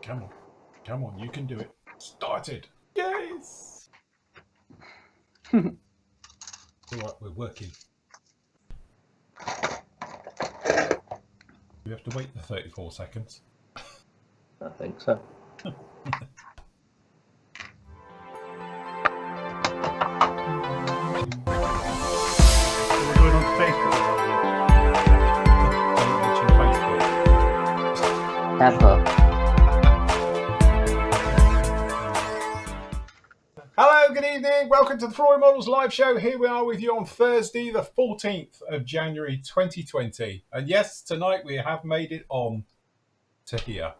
Come on. Come on, you can do it. Started. Yes! All right, we're working. We have to wait the 34 seconds. I think so. We're going on Facebook. Don't mention Facebook. Ever. Hello, good evening. Welcome to the Flooring Models live show. Here we are with you on Thursday, the 14th of January 2020. And yes, tonight we have made it on to here.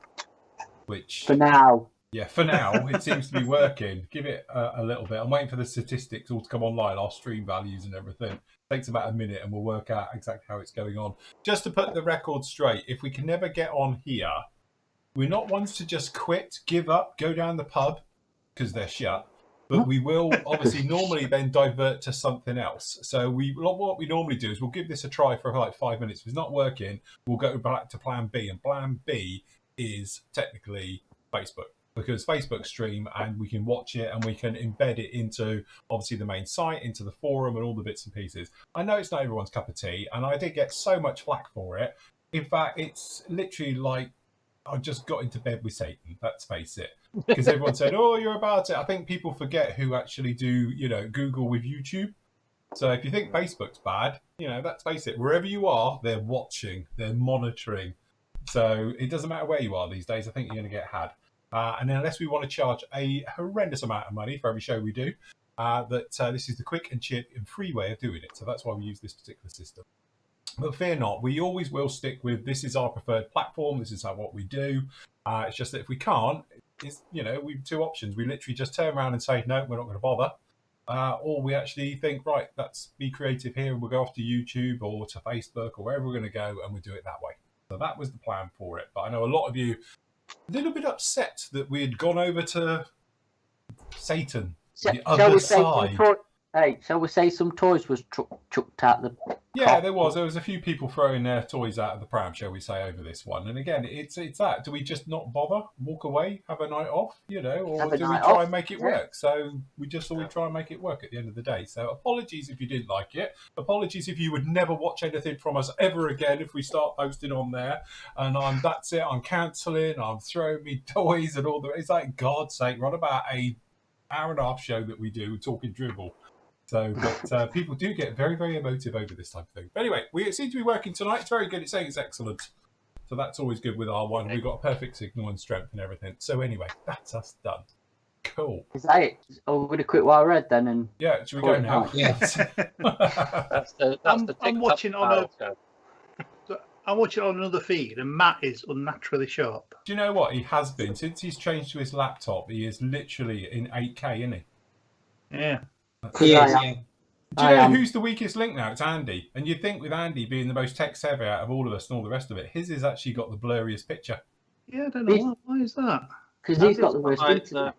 Which, For now. yeah, for now, it seems to be working. Give it a little bit. I'm waiting for the statistics all to come online, our stream values and everything. It takes about a minute and we'll work out exactly how it's going on. Just to put the record straight, if we can never get on here, we're not ones to just quit, give up, go down the pub, because they're shut. But we will obviously normally then divert to something else. So what we normally do is we'll give this a try for like 5 minutes. If it's not working, we'll go back to plan B. And plan B is technically Facebook, because Facebook stream and we can watch it and we can embed it into obviously the main site, into the forum and all the bits and pieces. I know it's not everyone's cup of tea, and I did get so much flack for it. In fact, it's literally like I just got into bed with Satan, let's face it. Because everyone said, oh, you're about it. I think people forget who actually do, Google with YouTube. So if you think Facebook's bad, let's face it, wherever you are, they're watching, they're monitoring. So it doesn't matter where you are these days, I think you're going to get had. And unless we want to charge a horrendous amount of money for every show we do, this is the quick and cheap and free way of doing it. So that's why we use this particular system. But fear not, we always will stick with this is our preferred platform, this is what we do. It's just that if we can't, we've two options. We literally just turn around and say, no, we're not going to bother. Or we actually think, right, let's be creative here and we'll go off to YouTube or to Facebook or wherever we're going to go and we'll do it that way. So that was the plan for it. But I know a lot of you a little bit upset that we had gone over to Satan, the other side. Shall we say some toys was chucked out the... Yeah, there was a few people throwing their toys out of the pram, shall we say, over this one. And again, it's that. Do we just not bother, walk away, have a night off, or do we try and make it work? So we just thought we'd try and make it work at the end of the day. So apologies if you didn't like it. Apologies if you would never watch anything from us ever again if we start posting on there. And that's it. I'm cancelling. I'm throwing me toys and all the... It's like, God's sake, we're on about an hour and a half show that we do, talking dribble. So, but people do get very, very emotive over this type of thing. But anyway, we seem to be working tonight. It's very good. It's saying it's excellent. So that's always good with our one. We've got a perfect signal and strength and everything. So anyway, that's us done. Cool. Is that it? Oh, we're going to quit while I read then? And yeah, should we go now? Yes. I'm watching on another feed, and Matt is unnaturally sharp. Do you know what? He has been. Since he's changed to his laptop, he is literally in 8K, isn't he? Yeah. Do you know who's the weakest link now? It's Andy. And you'd think with Andy being the most tech savvy out of all of us and all the rest of it, his has actually got the blurriest picture. Yeah, I don't know why is that? Because he's got the worst internet.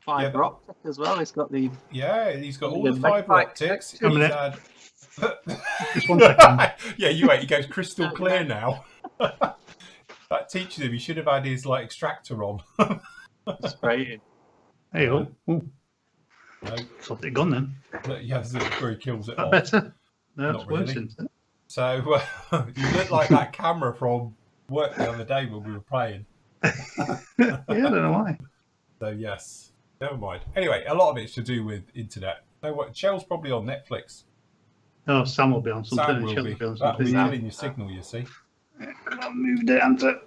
Fibre optic as well. He's got the... Yeah, he's got all the fibre optics. He's had... Just 1 second. Yeah, you wait. He goes crystal clear now. That teaches him he should have had his extractor on. Spraying. Hey, oh. No. Something gone then. Yeah, this is where he kills it. That better? No, Not it's worse, really. isn't it? So you look like that camera from work the other day when we were playing. Yeah, I don't know why. So yes, never mind. Anyway, a lot of it's to do with internet. You know what? Shell's probably on Netflix. Oh, Sam will be on something. Sam will be. That'll be killing your signal, you see. I moved it, Anta.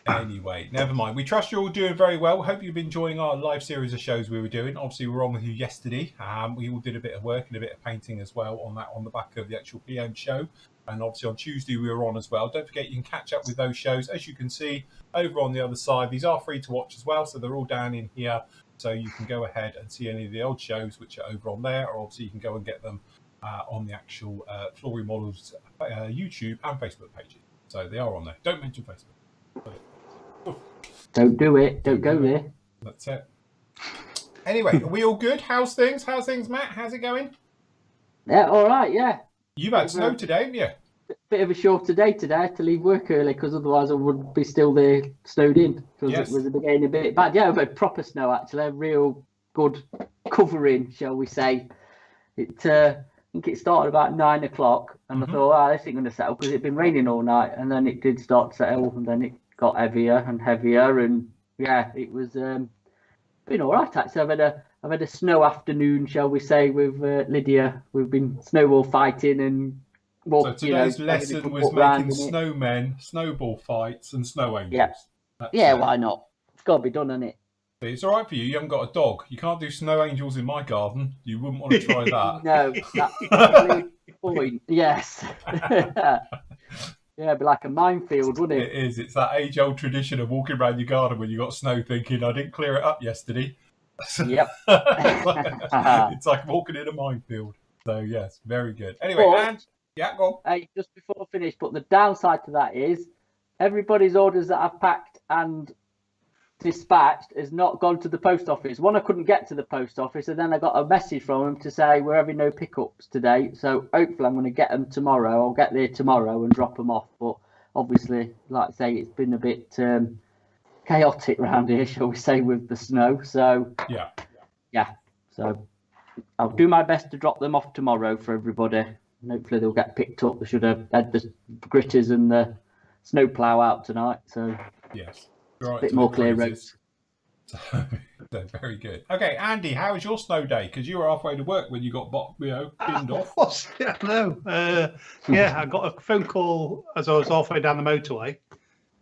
Anyway, never mind. We trust you're all doing very well. Hope you've been enjoying our live series of shows we were doing. Obviously, we were on with you yesterday. We all did a bit of work and a bit of painting as well on the back of the actual PM show. And obviously on Tuesday we were on as well. Don't forget you can catch up with those shows. As you can see over on the other side, these are free to watch as well. So they're all down in here. So you can go ahead and see any of the old shows which are over on there. Or obviously you can go and get them on the actual Flooring Models YouTube and Facebook pages. So they are on there. Don't mention Facebook. Don't do it. Don't go there. That's it. Anyway, are we all good? How's things? Matt? How's it going? Yeah, all right, yeah. You've had snow today, haven't you? bit of a shorter day today. I had to leave work early because otherwise I would be still there snowed in because Yes. it was getting a bit bad. Yeah, but proper snow actually, a real good covering, shall we say. I think it started about 9 o'clock, and I thought, oh, this ain't going to settle because it'd been raining all night, and then it did start to settle, and then it got heavier and heavier, and yeah, it was been all right actually. I've had a snow afternoon, shall we say, with Lydia. We've been snowball fighting and So today's lesson was making snowmen, snowball fights, and snow angels. Yeah, why not? It's got to be done, hasn't it? It's all right for you. You haven't got a dog. You can't do snow angels in my garden. You wouldn't want to try that. No, that's probably the point. Yes. Yeah, it'd be like a minefield, wouldn't it? It is. It's that age-old tradition of walking around your garden when you got snow, thinking, "I didn't clear it up yesterday." Yep. It's like walking in a minefield. So yes, very good. Anyway, and yeah, go on. Hey, just before I finish, but the downside to that is everybody's orders that I've packed and dispatched has not gone to the post office. One, I couldn't get to the post office, and then I got a message from them to say we're having no pickups today. So hopefully I'm going to get them tomorrow. I'll get there tomorrow and drop them off. But obviously, like I say, it's been a bit chaotic around here, shall we say, with the snow. So yeah. So I'll do my best to drop them off tomorrow for everybody. And hopefully they'll get picked up. They should have had the gritters and the snow plough out tonight. So yes. A bit more clear roads. So very good. Okay, Andy, how was your snow day? Because you were halfway to work when you got binned off. Yeah, no. Yeah, I got a phone call as I was halfway down the motorway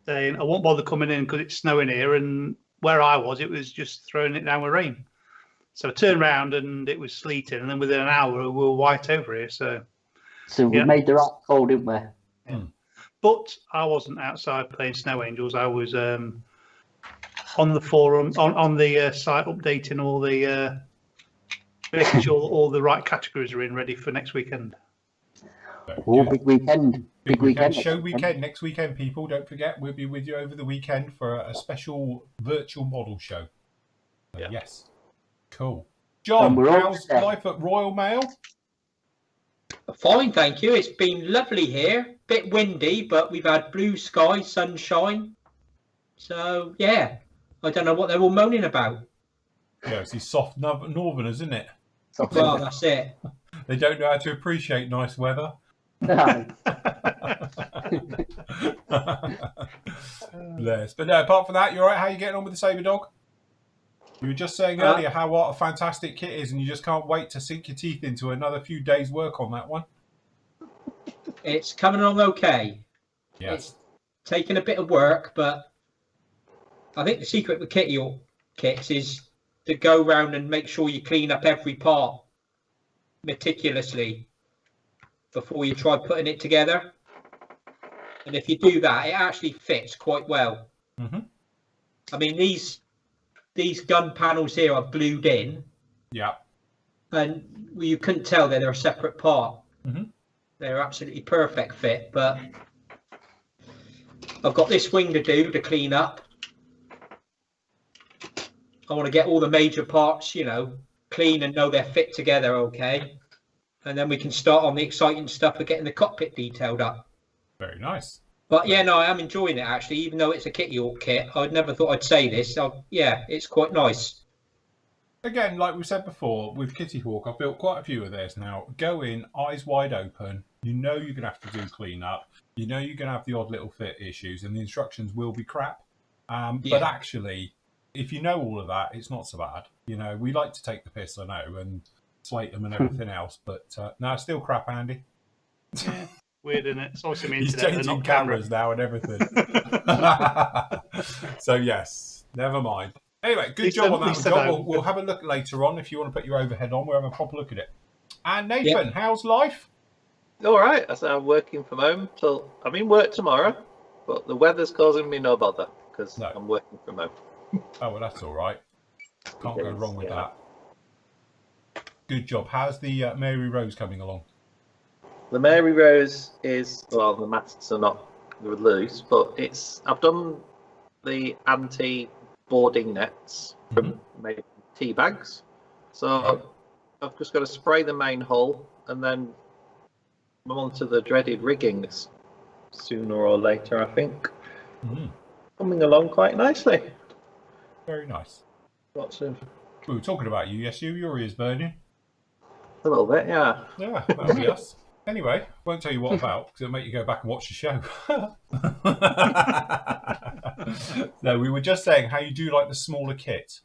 saying I won't bother coming in because it's snowing here, and where I was, it was just throwing it down with rain. So I turned around and it was sleeting, and then within an hour we were white over here. So we made the right call, didn't we? Yeah. But I wasn't outside playing Snow Angels. I was on the forum, on the site, updating all the, making sure all the right categories are in, ready for next weekend. Big weekend. Big weekend. Show weekend. Next weekend, people. Don't forget, we'll be with you over the weekend for a special virtual model show. So, yes. Cool. John, how's life at Royal Mail? Fine, thank you. It's been lovely here. Bit windy, but we've had blue sky, sunshine. So, yeah. I don't know what they're all moaning about. Yeah, it's these soft northerners, isn't it? Well, that's it. They don't know how to appreciate nice weather. No. Bless. But no, apart from that, you're all right? How are you getting on with the Sabre dog? You were just saying earlier what a fantastic kit is, and you just can't wait to sink your teeth into another few days' work on that one. It's coming along okay. Yes. It's taking a bit of work, but I think the secret with kits is to go around and make sure you clean up every part meticulously before you try putting it together. And if you do that, it actually fits quite well. Mm-hmm. I mean, these gun panels here are glued in. Yeah. And you couldn't tell they're a separate part. Mm-hmm. They're absolutely perfect fit, but I've got this wing to do to clean up. I want to get all the major parts, clean and know they're fit together okay. And then we can start on the exciting stuff of getting the cockpit detailed up. Very nice. But yeah, no, I am enjoying it actually, even though it's a Kitty Hawk kit. I'd never thought I'd say this. Yeah, it's quite nice. Again, like we said before, with Kitty Hawk, I've built quite a few of theirs now. Go in, eyes wide open. You know you're going to have to do clean up. You know you're going to have the odd little fit issues, and the instructions will be crap. But actually, if you know all of that, it's not so bad. We like to take the piss, I know, and slate them and everything else. But no, it's still crap, Andy. Yeah. Weird, isn't it? It's also He's changing cameras now and everything. So yes, never mind. Anyway, good job on that job. We'll have a look later on if you want to put your overhead on. We'll have a proper look at it. And Nathan, how's life? All right. I'm working from home till I'm in work tomorrow, but the weather's causing me no bother because I'm working from home. Oh well, that's all right. Can't go wrong with that. Good job. How's the Mary Rose coming along? The Mary Rose is, well, the masts are not loose, but I've done the anti-boarding nets from made tea bags. So I've just got to spray the main hull and then I'm on to the dreaded rigging sooner or later, I think. Mm, Coming along quite nicely. very nice. Lots of We were talking about you, yes, your ears burning. a little bit, yeah. Yeah, that'll be us. Anyway, won't tell you what about because it'll make you go back and watch the show. No, we were just saying how you do like the smaller kit.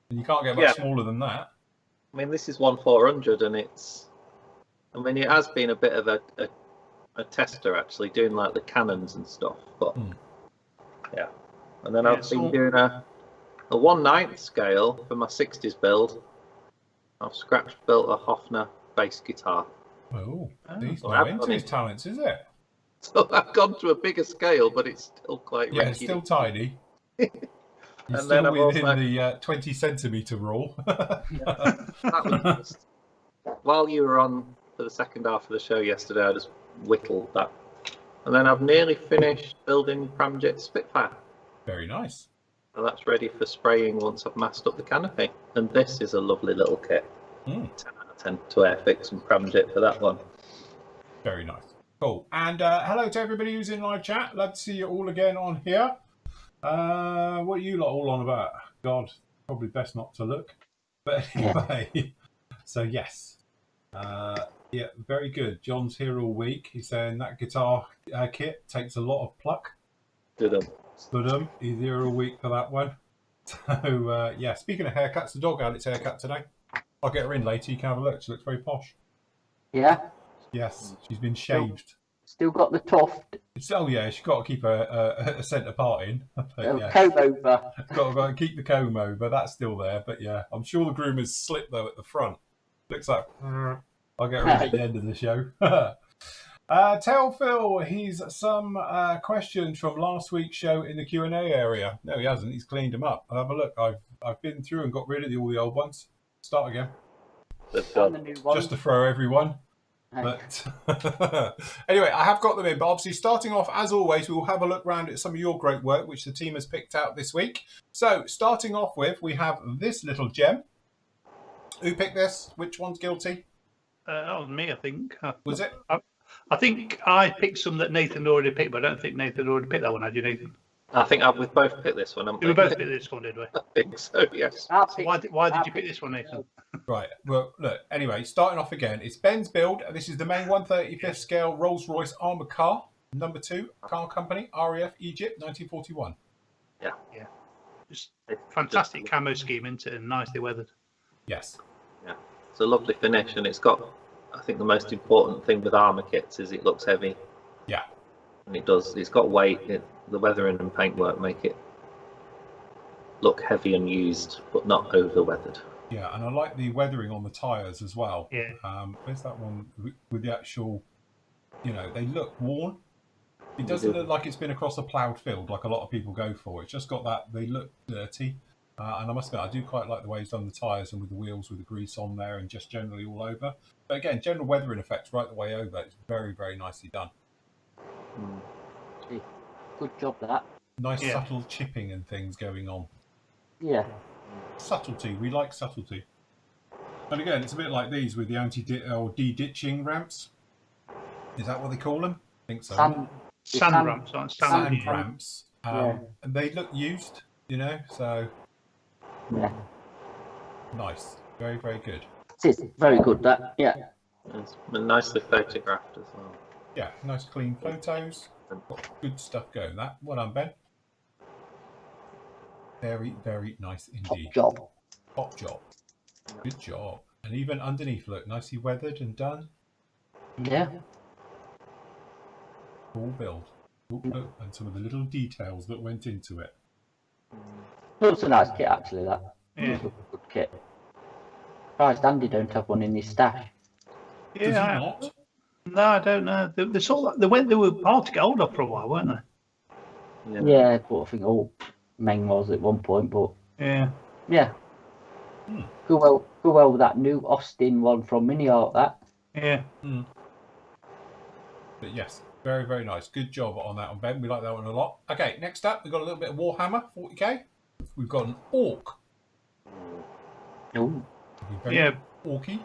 And you can't get much Yeah. smaller than that. I mean, this is 1/400, and it's. I mean, it has been a bit of a tester actually, doing like the cannons and stuff. But yeah, and then Yeah, I've been doing a 1/9 scale for my 60s build. I've scratch built a Hofner bass guitar. Oh, Oh. he's Well, not I've into done his it. talents, is it? So I've gone to a bigger scale, but it's still quite Yeah, it's rinky. still tiny. He's And then still I've within also- the 20 centimetre rule. That was just while you were on for the second half of the show yesterday. I just whittled that, and then I've nearly finished building Pramjet Spitfire. Very nice. So that's ready for spraying once I've masked up the canopy. And this is a lovely little kit. 10 out of 10 to Airfix and Pramjet for that one. Very nice. Cool. And hello to everybody who's in live chat. Love to see you all again on here. What are you lot all on about? God, probably best not to look. But anyway, so yes. Yeah, very good. John's here all week. He's saying that guitar kit takes a lot of pluck. Did But he's here all week for that one. So yeah, speaking of haircuts, the dog had its haircut today. I'll get her in later. You can have a look. She looks very posh. Yeah. Yes, she's been shaved. Still got the tuft. Oh yeah, she's got to keep a centre part in. But, yeah, Comb over. got to keep the comb over. That's still there. But yeah, I'm sure the groomer's slipped though at the front. Looks like I'll get her in at the end of the show. Tell Phil he's some questions from last week's show in the Q&A area. No, he hasn't. He's cleaned them up. I'll have a look. I've been through and got rid of all the old ones. Start again. And the new one. Just to throw everyone. But anyway, I have got them in. But obviously, starting off, as always, we will have a look round at some of your great work, which the team has picked out this week. So, starting off with, we have this little gem. Who picked this? Which one's guilty? That was me, I think. Was it? I think I picked some that Nathan already picked, but I don't think Nathan already picked that one, had you, Nathan? I think we've both picked this one, haven't We both picked this one, did we? I think so, yes. I'll So pick- why did I'll you pick this one, Nathan? Right. Well, look. Anyway, starting off again. It's Ben's build. This is the main 1/35th scale Rolls-Royce armoured car, number 2, car company, RAF Egypt, 1941. Just fantastic camo scheme, isn't it? And nicely weathered. Yes. It's a lovely finish, and it's got, I think the most important thing with armour kits is it looks heavy. Yeah. And it does. It's got weight. The weathering and paintwork make it look heavy and used, but not over-weathered. Yeah, and I like the weathering on the tyres as well. Yeah. Where's that one with the actual, they look worn. It doesn't look like it's been across a ploughed field like a lot of people go for. It's just got that, they look dirty. And I must admit, I do quite like the way he's done the tyres and with the wheels with the grease on there and just generally all over. But again, general weathering effects right the way over. It's very, very nicely done. Good job, that. Nice subtle chipping and things going on. Yeah. Subtlety. We like subtlety. And again, it's a bit like these with the de-ditching ramps. Is that what they call them? I think so. Sand ramps, aren't Sand sand ramps. Yeah. And they look used, so Yeah. nice. Very, very good. It is very good, that. Yeah. It's been nicely photographed as well. Yeah, nice clean photos. Got good stuff going. That. Well done, Ben. Very, very nice indeed. Job. Top job. Good job. And even underneath, look, nicely weathered and done. Yeah. Full build. Look, and some of the little details that went into it. Looks a nice kit, actually, that. Yeah. Looks a good kit. Christ, Andy don't have one in his stash. Does he Yeah. not? No, I don't know. They were hard to get hold of for a while, weren't they? Yeah, but I think all Meng was at one point, but Yeah. yeah. Go well with that new Austin one from Mini Art, that. Yeah. But yes, very, very nice. Good job on that one, Ben. We like that one a lot. Okay, next up, we've got a little bit of Warhammer 40k. We've got an Orc. Ooh. Very Yeah. orky.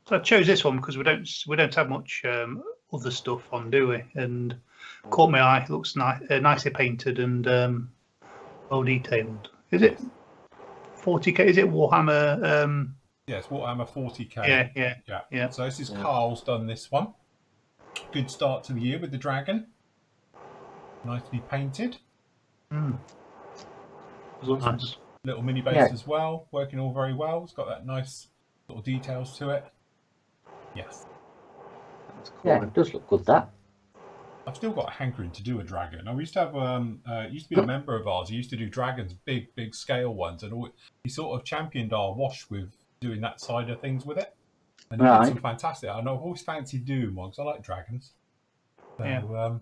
So I chose this one because we don't have much other stuff on, do we? And caught my eye. It looks nice, nicely painted and well detailed. Is it 40k? Is it Warhammer? Yeah, it's Warhammer 40k. Yeah. So this is Carl's done this one. Good start to the year with the dragon. Nicely painted. Nice. Little mini base as well, working all very well. It's got that nice sort of details to it. Yes. Yeah, it does look good, that. I've still got a hankering to do a dragon. I used to have, used to be a member of ours. He used to do dragons, big scale ones, and he sort of championed our wash with doing that side of things with it. And he did some fantastic. I know I've always fancied doing one because I like dragons. So,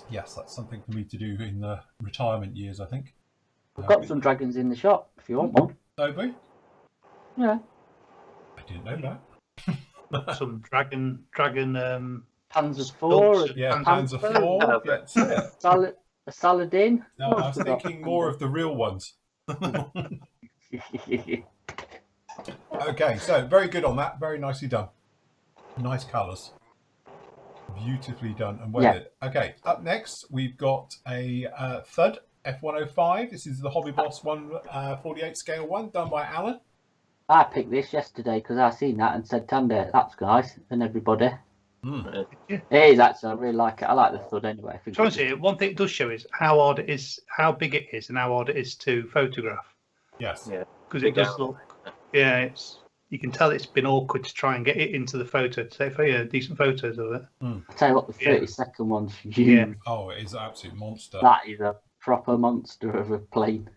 yes, that's something for me to do in the retirement years, I think. We've got some dragons in the shop if you want one. Oh, we? Yeah. I didn't know that. Some dragon. Panzer 4. Yeah, Panzer 4. That's it. A Saladin. No, I was thinking more of the real ones. Okay, so very good on that. Very nicely done. Nice colours. Beautifully done and weathered. Okay, up next we've got a Thud F105. This is the Hobby Boss 148 scale one done by Alan. I picked this yesterday because I seen that and said, Tanda, that's nice, and everybody. It is actually, I really like it. I like the Thud anyway. So honestly, one thing it does show is how hard it is, how big it is, and how hard it is to photograph. Yes. Yeah. Because it does look. Yeah, it's. You can tell it's been awkward to try and get it into the photo to take decent photos of it. I'll tell you what, the 30-second one's huge. Yeah. Oh, it is an absolute monster. That is a proper monster of a plane.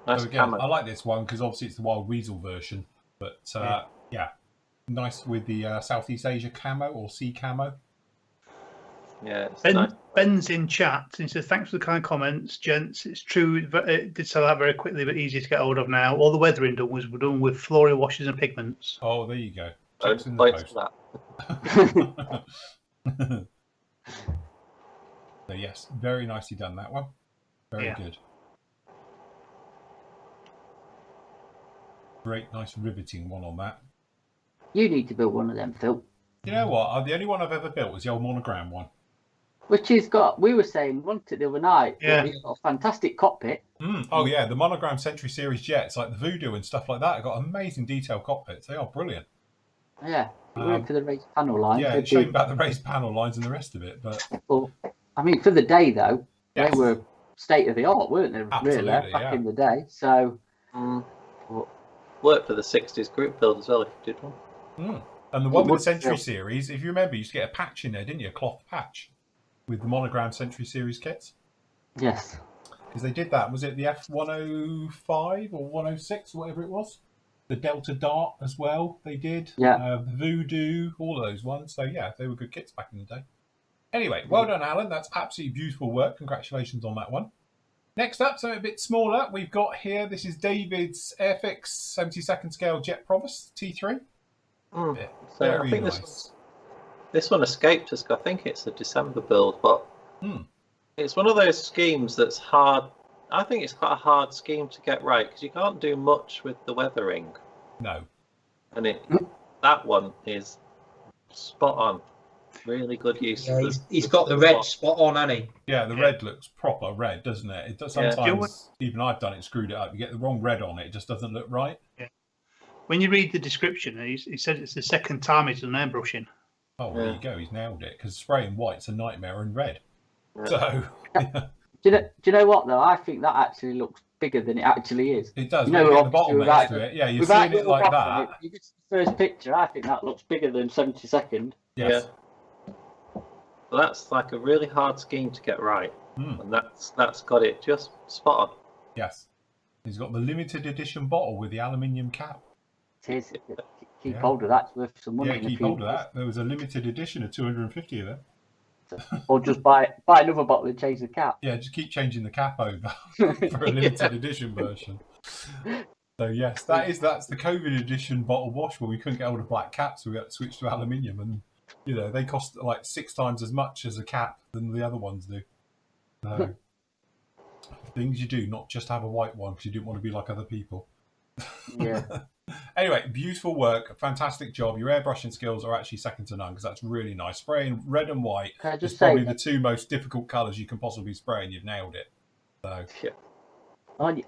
Nice so again, camo. I like this one because obviously it's the Wild Weasel version, but nice with the Southeast Asia camo or sea camo. Yeah, it's nice. Ben's in chat and he says, thanks for the kind comments, gents. It's true, it did sell out very quickly, but easy to get hold of now. All the weathering done was done with Floria washes and pigments. Oh, there you go. Don't In point the to that. So yes, very nicely done that one. Very good. Great, nice riveting one on that. You need to build one of them, Phil. You know what? The only one I've ever built was the old monogram one. Which has got, we were saying, wasn't it, the other night? Yeah. It's got a fantastic cockpit. Oh yeah, the monogram Century Series jets, like the Voodoo and stuff like that, have got amazing detailed cockpits. They are brilliant. Yeah, it worked for the raised panel lines. Yeah, it's shame about the raised panel lines and the rest of it, but Well, I mean, for the day though, Yes. they were state of the art, weren't they? Absolutely, really, back in the day. So Worked for the 60s group build as well if you did one. and the one with the Century Series, if you remember, you used to get a patch in there, didn't you? A cloth patch with the monogram Century Series kits. yes, Because they did that. Was it the F105 or 106, whatever it was? The Delta Dart as well, they did. Yeah. The Voodoo, all of those ones. So, yeah, they were good kits back in the day. Anyway, well done, Alan. That's absolutely beautiful work. Congratulations on that one. Next up, something a bit smaller, we've got here, this is David's Airfix 72nd scale Jet Provost T3. So Very I think nice. this one escaped us. I think it's a December build, but it's one of those schemes that's hard. I think it's quite a hard scheme to get right because you can't do much with the weathering. No. And that one is spot on. Really good use. Yeah, of he's got the red spot on, hasn't he? Yeah, the red looks proper red, doesn't it? It does, sometimes, even I've done it, screwed it up. You get the wrong red on it, it just doesn't look right. Yeah. When you read the description, he said it's the second time he's done airbrushing. Oh, there you go. He's nailed it. Because spraying white's a nightmare in red. Yeah. So, do you know what though? I think that actually looks bigger than it actually is. it does. You When know, you get the bottom obviously, next to it. Yeah, you're Without seeing it like that. You get the first picture. I think that looks bigger than 72nd. Yes. So that's like a really hard scheme to get right, and that's got it just spot on. Yes. He's got the limited edition bottle with the aluminium cap. It is. Keep hold of that. It's worth some money. Yeah, in a keep few hold of years. that. There was a limited edition of 250 of them. Or just buy another bottle and change the cap. Yeah, just keep changing the cap over for a limited edition version. So yes, that's the COVID edition bottle wash where we couldn't get hold of black caps, so we had to switch to aluminium, and you know they cost like 6 times as much as a cap than the other ones do. So things you do, not just have a white one because you didn't want to be like other people. Yeah. Anyway, beautiful work, fantastic job. Your airbrushing skills are actually second to none because that's really nice. Spraying red and white Can I is just probably say, the two most difficult colours you can possibly spray, and you've nailed it. So Yeah.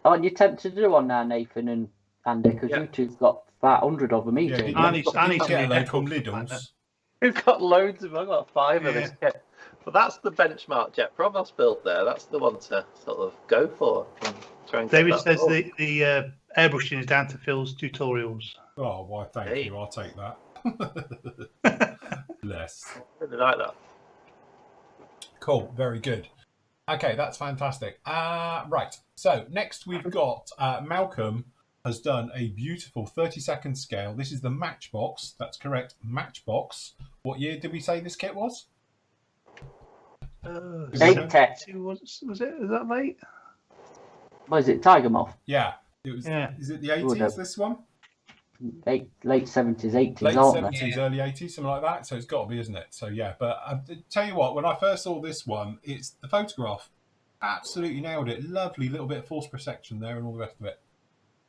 aren't you tempted to do one now, Nathan and Andy? Because Yeah. you two've got about 100 of them each. yeah, ain't did you? I need you some get a load Deco from stuff like that. Lidl's? We've got loads of. I've got 5 of Yeah. this kit. But that's the benchmark Jet Provost built there. That's the one to sort of go for. And try and get David that says up. the airbrushing is down to Phil's tutorials. Oh, why, thank Hey. you. I'll take that. Bless. I really like that. Cool, very good. Okay, that's fantastic. Right, so next we've got Malcolm has done a beautiful 30-second scale. This is the Matchbox. That's correct, Matchbox. What year did we say this kit was? 8 Was it? Is that late? What is it? Tiger Moth? Yeah, it was. Yeah. Is it the Would 80s? have. This one, Late 70s, 80s, late aren't they? 70s, early 80s, something like that. So it's got to be, isn't it? So yeah, but I tell you what, when I first saw this one, it's the photograph. Absolutely nailed it. Lovely little bit of force protection there and all the rest of it.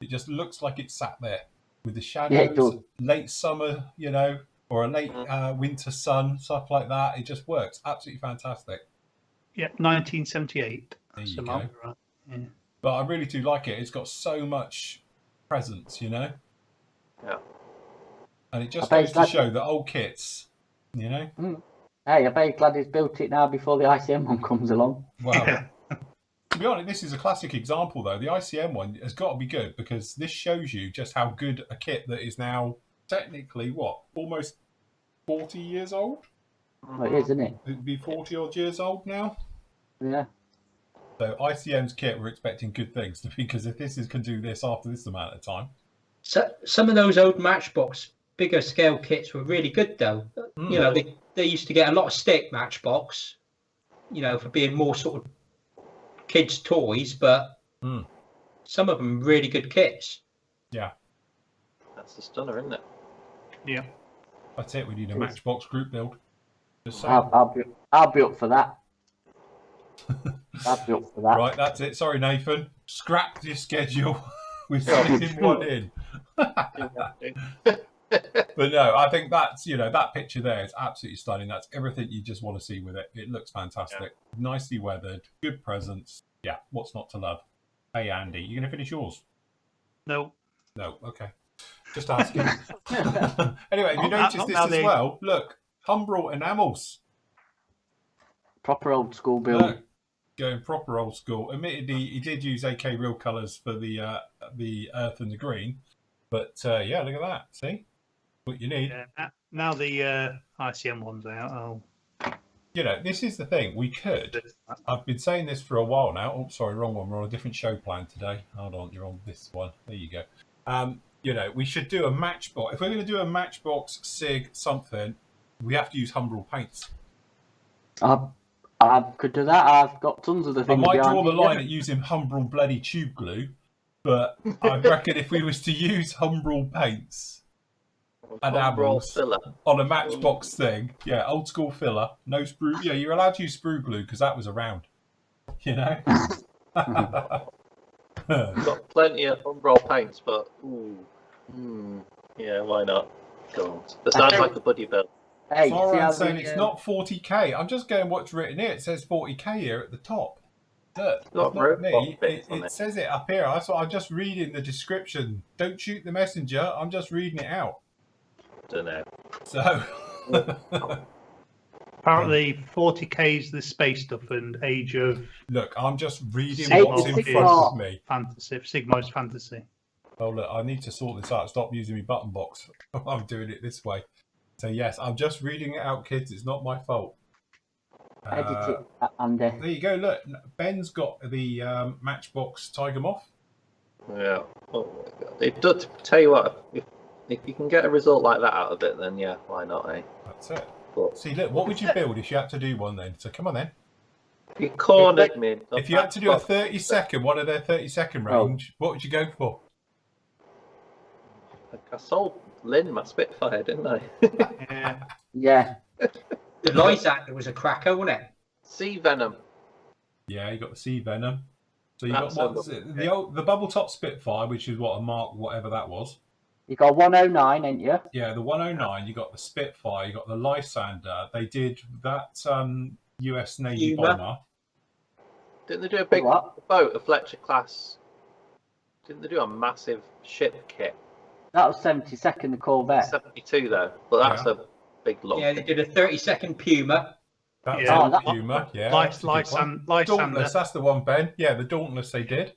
It just looks like it's sat there with the Yeah, it shadows, does. late summer, you know, or a late winter sun, stuff like that. It just works. Absolutely fantastic. Yeah, 1978. There you So go. Mark, right. Yeah. But I really do like it. It's got so much presence, you know? Yeah. And it just I bet goes it's to like- show that old kits, you know? Hey, I bet you're glad he's built it now before the ICM one comes along. Well, Yeah. to be honest, this is a classic example, though. The ICM one has got to be good because this shows you just how good a kit that is now technically, what, almost 40 years old? Well, it is, isn't it? It'd be 40 odd years old now. Yeah. So ICM's kit, we're expecting good things because if this can do this after this amount of time. So some of those old Matchbox bigger scale kits were really good though. You know, they used to get a lot of stick Matchbox, you know, for being more sort of kids' toys, but some of them really good kits. Yeah, That's a stunner, isn't it? Yeah. that's it. We need a Matchbox group build. Just saying. I'll be up for that. I'll be up for that. Right, that's it. Sorry, Nathan. Scrap your schedule. We're slipping one in. But no, I think that's, you know, that picture there is absolutely stunning. That's everything you just want to see with it. It looks fantastic. Nicely weathered, good presence. Yeah, what's not to love? Hey, Andy, you going to finish yours? No. No, okay. Just asking. Anyway, have you Not noticed this now as they- well? Look, Humbrol enamels. Proper old school build. Look, going proper old school. Admittedly, he did use AK real colours for the earth and the green, but yeah, look at that. See what you need. Yeah. Now the ICM one's out. You know, this is the thing. We could. I've been saying this for a while now. Oh, sorry, wrong one. We're on a different show plan today. Hold on, you're on this one. There you go. You know, we should do a Matchbox. If we're going to do a Matchbox Sig something, we have to use Humbrol paints. I could do that. I've got tons of the I things might draw behind the me. line at using Humbrol bloody tube glue, but I reckon if we was to use Humbrol paints and Overall enamels filler. on a Matchbox thing, yeah, old school filler, no sprue. Yeah, you're allowed to use sprue glue because that was around. You know. Got plenty of Umbral paints, but yeah, why not? God, that sounds like a buddy build. Hey, see how Soran's saying the, it's not 40k. I'm just going what's written here. It says 40k here at the top. Look, it's Got not robot me. bits on It it. says it up here. That's what I'm just reading the description. Don't shoot the messenger. I'm just reading it out. Don't know. So. Apparently, 40k is the space stuff and Age of Look, I'm just reading Sigma what's in is front of me. Fantasy. Sigma's Fantasy. Oh, look, I need to sort this out. Stop using my button box. I'm doing it this way. So, yes, I'm just reading it out, kids. It's not my fault. edit it, Andy. There you go. Look, Ben's got the Matchbox Tiger Moth. Yeah. Oh my god. It does. Tell you what, if you can get a result like that out of it, then yeah, why not? Eh? That's it. But See, look, what would you build if you had to do one then? So, come on then. you cornered me. If you had to do a 30-second, one of their 30-second range, what would you go for? I sold Lynn my Spitfire, didn't I? Yeah. Yeah. The Lysander was a cracker, wasn't it? Sea Venom. Yeah, you got the Sea Venom. So you got That's what is it? The bubble top Spitfire, which is what, a Mark whatever that was. You got 109, ain't you? Yeah, the 109. You got the Spitfire. You got the Lysander. They did that U.S. Navy Puma. bomber. Didn't they do a big What? boat, a Fletcher class? Didn't they do a massive ship kit? That was 72nd, the Corvette. 72 though, but that's a big lump. Yeah, they did a 30-second Puma. That was Yeah. on Puma. Yeah, that's a good one. Dauntless. Lysander. That's the one, Ben. Yeah, the Dauntless they did.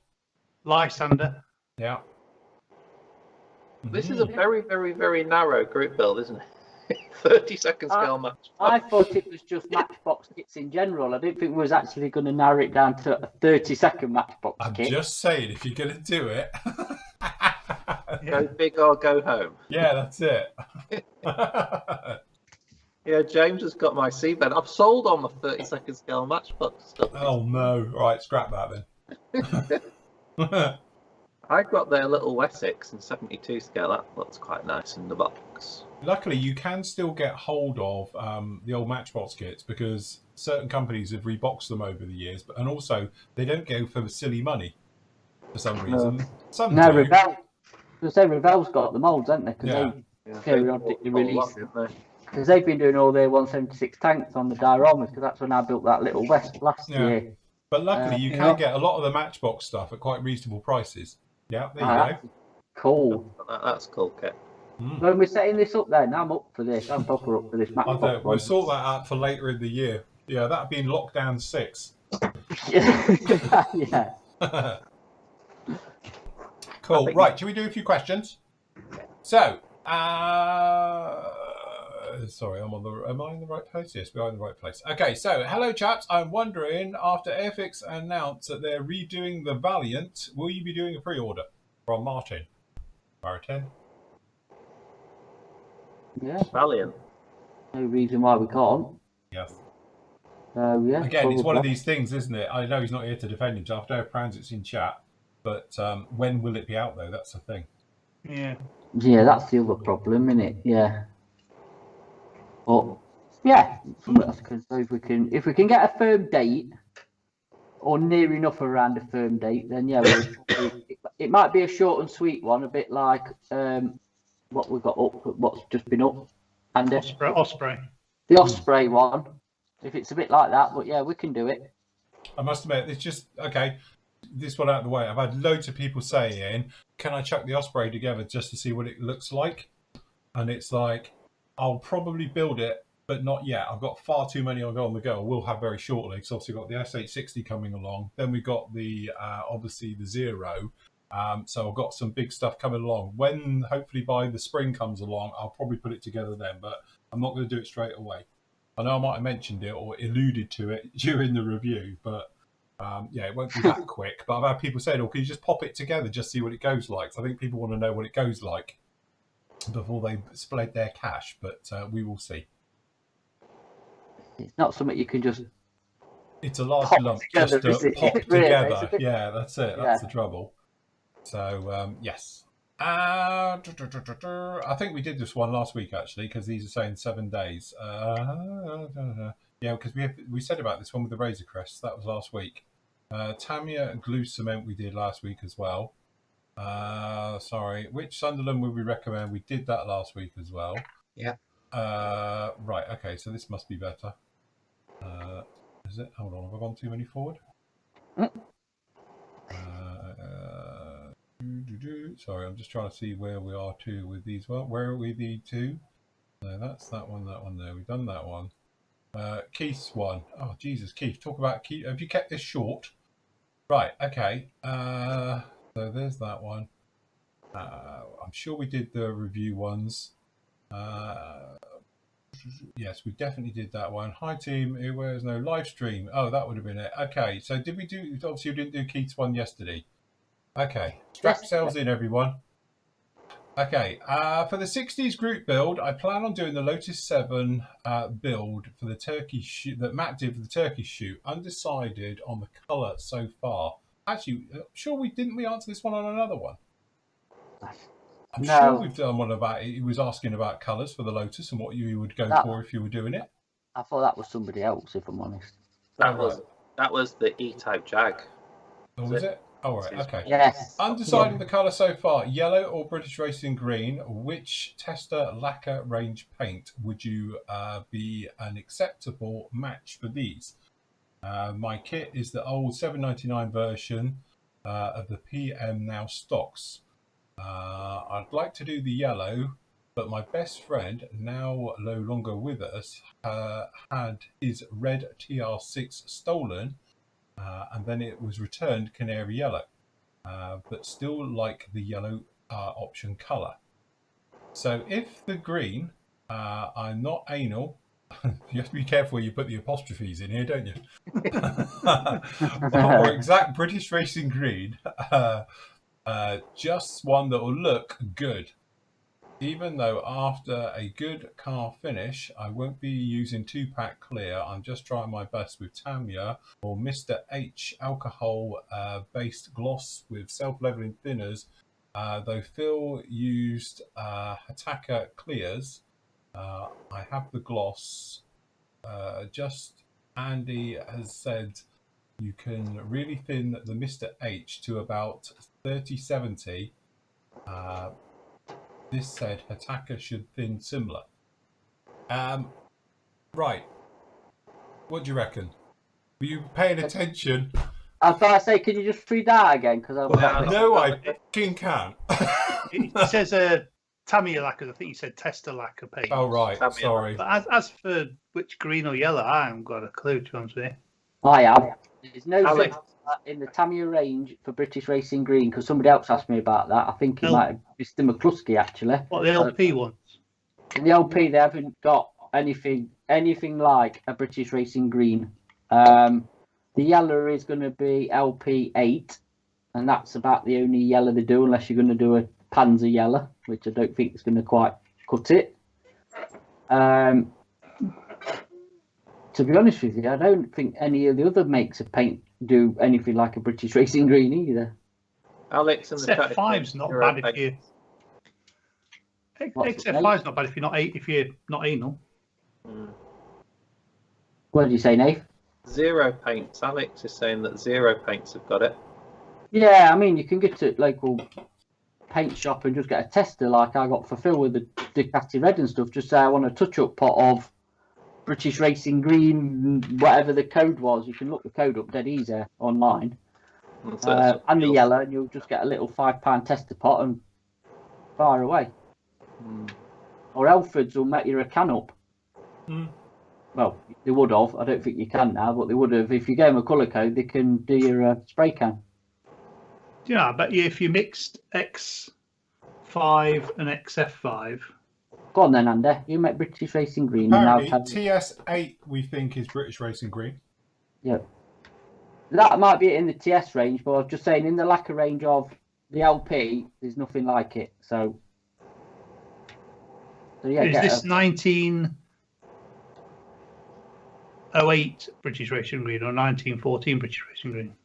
Lysander. Yeah. This is a very, very, very narrow group build, isn't it? 30-second scale match. I thought it was just Matchbox kits in general. I didn't think we was actually going to narrow it down to a 30-second Matchbox I'm kit. just saying, if you're going to do it. Go big or go home. Yeah, that's it. Yeah, James has got my seabed. I've sold on the 30-second scale matchbox stuff. Oh no! Right, scrap that then. I got their little Wessex in 72 scale. That looks quite nice in the box. Luckily, you can still get hold of the old Matchbox kits because certain companies have reboxed them over the years, and also they don't go for silly money for some reason. Some No, do. Revell. Because Revell's got the molds, haven't they? Because Yeah. they periodically release lot, them. didn't they? Because they've been doing all their 176 tanks on the dioramas, because that's when I built that little West last year. But luckily, you can get a lot of the Matchbox stuff at quite reasonable prices. Yeah, there you go. Cool. That's cool, kit. When we're setting this up then, I'm up for this. I'm proper up for this Matchbox. We'll sort that out for later in the year. Yeah, that'd be in lockdown 6. Yeah. Cool. Right, shall we do a few questions? So, sorry, am I in the right place? Yes, we are in the right place. Okay, so hello chaps. I'm wondering, after Airfix announced that they're redoing the Valiant, will you be doing a pre-order from Martin? Yeah. Valiant. No reason why we can't. Yes. So yeah. Again, it's one of these things, isn't it? I know he's not here to defend himself. I know Transit's in chat, but when will it be out though? That's the thing. Yeah. Yeah, that's the other problem, isn't it? Yeah. But yeah, because if we can get a firm date or near enough around a firm date, then yeah, it might be a short and sweet one, a bit like what we've got up, what's just been up, and Osprey. the Osprey one. If it's a bit like that, but yeah, we can do it. I must admit, it's just okay. This one out of the way. I've had loads of people saying, "Can I chuck the Osprey together just to see what it looks like?" And it's like, I'll probably build it, but not yet. I've got far too many on the go. We'll have very shortly. Because obviously we've got the S860 coming along. Then we've got the obviously the Zero. So I've got some big stuff coming along. When hopefully by the spring comes along, I'll probably put it together then. But I'm not going to do it straight away. I know I might have mentioned it or alluded to it during the review, but yeah, it won't be that quick. But I've had people saying, "Oh, can you just pop it together, just see what it goes like?" So I think people want to know what it goes like before they split their cash. But we will see. It's not something you can just. It's a large lump together, just to pop really? together. Bit... Yeah, that's it. That's the trouble. So yes. I think we did this one last week actually because these are saying 7 days. Yeah, because we said about this one with the Razor Crest. That was last week. Tamiya glue cement we did last week as well. Sorry, which Sunderland would we recommend? We did that last week as well. Yeah. Right. Okay. So this must be better. Is it? Hold on. Have I gone too many forward? Sorry, I'm just trying to see where we are too with these. Well, where are we the two? No, that's that one there. We've done that one. Keith's one. Oh, Jesus, Keith. Talk about Keith. Have you kept this short? Right, okay. So there's that one. I'm sure we did the review ones. Yes, we definitely did that one. Hi, team. Where's no live stream? Oh, that would have been it. Okay, so did we do... Obviously, we didn't do Keith's one yesterday. Okay, strap yourselves in, everyone. Okay, for the 60s group build, I plan on doing the Lotus 7 build for the turkey shoot that Matt did for the turkey shoot. Undecided on the colour so far. Actually, sure we answer this one on another one? I'm sure we've done one about it. He was asking about colours for the Lotus and what you would go for if you were doing it. I thought that was somebody else, if I'm honest. That was the E-Type Jag. Oh, is it? Oh, right. Okay. Yes. Undecided the colour so far, yellow or British Racing Green. Which tester lacquer range paint would you be an acceptable match for these? My kit is the old $7.99 version of the PM Now stocks. I'd like to do the yellow, but my best friend, now no longer with us, had his red TR6 stolen, and then it was returned canary yellow. But still like the yellow option colour. So if the green, I'm not anal, you have to be careful where you put the apostrophes in here, don't you? Or exact British Racing Green, just one that will look good. Even though after a good car finish, I won't be using 2-pack clear. I'm just trying my best with Tamiya or Mr. H alcohol-based gloss with self-leveling thinners. Though Phil used Hataka clears, I have the gloss. Just Andy has said you can really thin the Mr. H to about 30-70. This said Hataka should thin similar. Right. What do you reckon? Were you paying attention? I was about to say, can you just read that again? Because No, I fucking can't. It says Tamiya lacquer. I think you said tester lacquer paint. Oh, right. Tamiya. Sorry. But as for which green or yellow, I haven't got a clue, to be honest with you. I have. There's no Alex. sense in the Tamiya range for British Racing Green, because somebody else asked me about that. I think it might have been Mr. McCluskey, actually. What, the LP ones? In the LP, they haven't got anything like a British Racing Green. The yellow is going to be LP8, and that's about the only yellow they do, unless you're going to do a Panzer yellow, which I don't think is going to quite cut it. To be honest with you, I don't think any of the other makes of paint do anything like a British Racing Green either. Alex and the chat. XF5's not bad if you. XF5's not bad if you're not anal. What did you say, Nate? Zero paints. Alex is saying that zero paints have got it. Yeah, I mean, you can get to local paint shop and just get a tester like I got for Phil with the Ducati red and stuff. Just say I want a touch-up pot of British Racing Green, whatever the code was. You can look the code up dead easy online. And the yellow, and you'll just get a little £5 tester pot and fire away. Or Elford's will make you a can up. Well, they would have. I don't think you can now, but they would have. If you gave them a colour code, they can do your spray can. Yeah, I bet you if you mixed X5 and XF5. Go on then, Andy. You make British Racing Green. Apparently, And TS8 we think is British Racing Green. yeah. That might be in the TS range, but I was just saying in the lacquer range of the LP, there's nothing like it. So yeah. Is this 1908 British Racing Green or 1914 British Racing Green?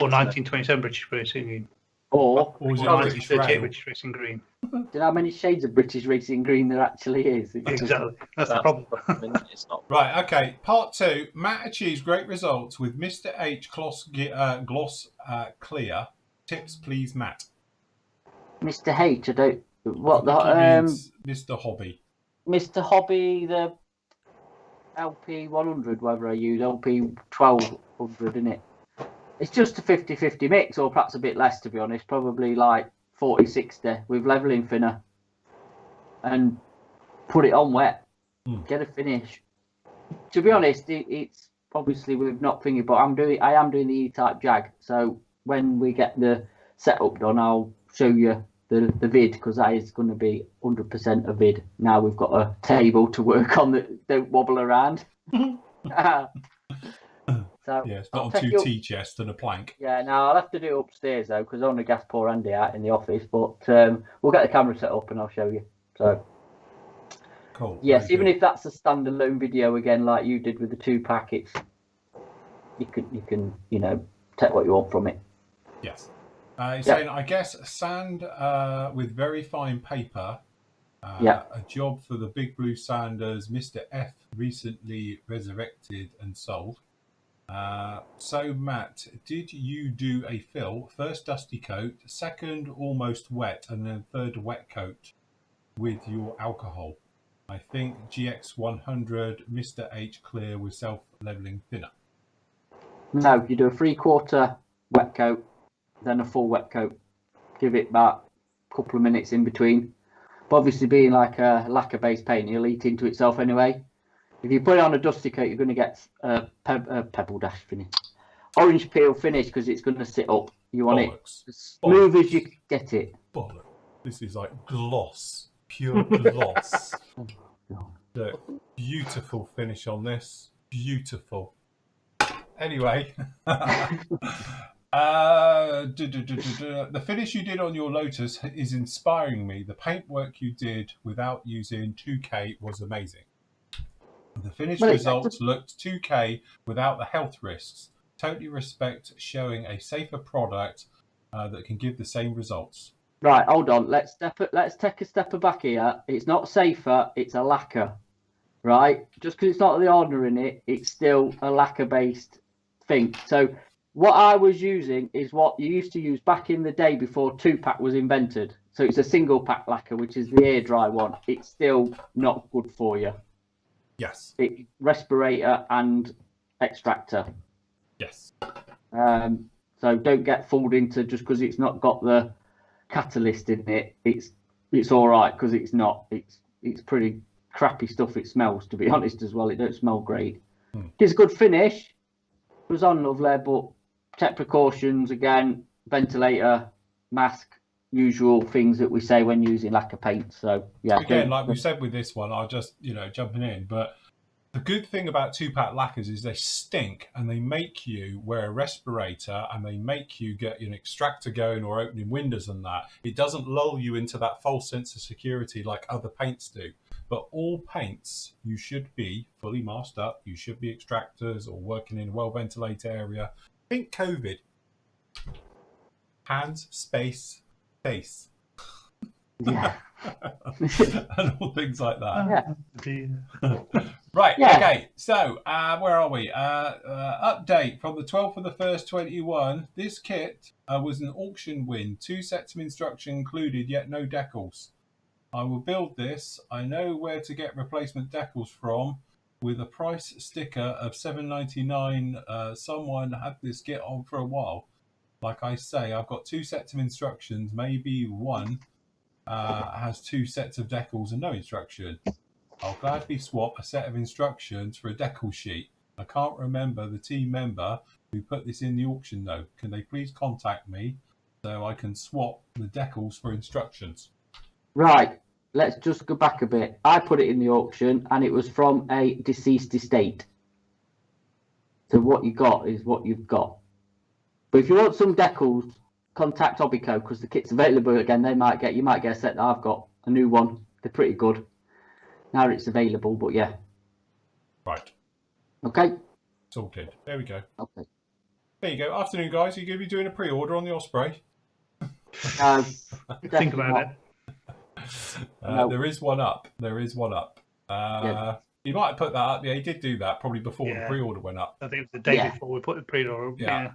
Or 1927 British Racing Green? Or Or is it Or British 1938 Rail? British Racing Green? do you know how many shades of British Racing Green there actually is? Exactly. That's the problem. It's not. Right, okay. Part 2. Matt achieves great results with Mr. H gloss clear. Tips, please, Matt. Mr. H, I don't. What I think he the means Mr. Hobby. Mr. Hobby, the LP 100, whatever I use, LP 1200, isn't it? It's just a 50-50 mix, or perhaps a bit less, to be honest. Probably like 40-60 with leveling thinner, and put it on wet. Get a finish. To be honest, it's obviously we've not thinking, but I am doing the E-type Jag. So when we get the setup done, I'll show you the vid, because that is going to be 100% a vid. Now we've got a table to work on that don't wobble around. So Yeah, it's I'll not on take 2 you- T-chests and a plank. Yeah, no, I'll have to do it upstairs though, because I want to gas pour Andy out in the office. But we'll get the camera set up and I'll show you. So Cool. yes, Very even good. if that's a standalone video again, like you did with the 2 packets, you can take what you want from it. Yes. He's Yeah. saying, I guess, sand with very fine paper. Yeah. A job for the Big Blue Sanders Mr. F recently resurrected and sold. So Matt, did you do a fill? First dusty coat, second almost wet, and then third wet coat with your alcohol? I think GX100 Mr. H clear with self-leveling thinner. No, you do a 3/4 wet coat, then a full wet coat. Give it about a couple of minutes in between. But obviously, being like a lacquer-based paint, it'll eat into itself anyway. If you put it on a dusty coat, you're going to get a pebble dash finish, orange peel finish, because it's going to sit up. You want Bollocks. it as smooth as you can get it. Bollocks. This is like gloss, pure gloss. Look, beautiful finish on this. Beautiful. Anyway, the finish you did on your Lotus is inspiring me. The paintwork you did without using 2K was amazing. The finished results looked 2K without the health risks. Totally respect showing a safer product that can give the same results. Right, hold on. Let's take a step back here. It's not safer. It's a lacquer, right? Just because it's not the ordinary in it, it's still a lacquer-based thing. So what I was using is what you used to use back in the day before 2-pack was invented. So it's a single pack lacquer, which is the air dry one. It's still not good for you. Yes. Respirator and extractor. Yes. So don't get fooled into just because it's not got the catalyst in it. It's all right, because it's not. It's pretty crappy stuff. It smells, to be honest, as well. It don't smell great. It's a good finish. It was on lovely, but check precautions again. Ventilator, mask, usual things that we say when using lacquer paint. So yeah. Again, like we said with this one, I'll just jumping in, but the good thing about 2-pack lacquers is they stink and they make you wear a respirator and they make you get an extractor going or opening windows and that. It doesn't lull you into that false sense of security like other paints do. But all paints, you should be fully masked up. You should be extractors or working in a well-ventilated area. Think COVID. Hands, space, face. Yeah. And all things like that. Yeah. Right, Yeah. okay, so where are we? Update from the 12th of the 1st, 21. This kit was an auction win. 2 sets of instruction included, yet no decals. I will build this. I know where to get replacement decals from with a price sticker of $7.99. Someone had this kit on for a while. Like I say, I've got 2 sets of instructions. Maybe one has 2 sets of decals and no instruction. I'll gladly swap a set of instructions for a decal sheet. I can't remember the team member who put this in the auction though. Can they please contact me so I can swap the decals for instructions? Right. Let's just go back a bit. I put it in the auction and it was from a deceased estate. So what you got is what you've got. But if you want some decals, contact Hobbyco because the kit's available again. You might get a set that I've got, a new one. They're pretty good. Now it's available, but yeah. Right. Okay. Sorted. There we go. Okay. There you go. Afternoon, guys. Are you going to be doing a pre-order on the Osprey? Think about it. No. There is one up. There is one up. Yeah. You might have put that up. Yeah, he did do that probably before the Yeah. pre-order went up. I think it was the day Yeah. before we put the pre-order up. Yeah.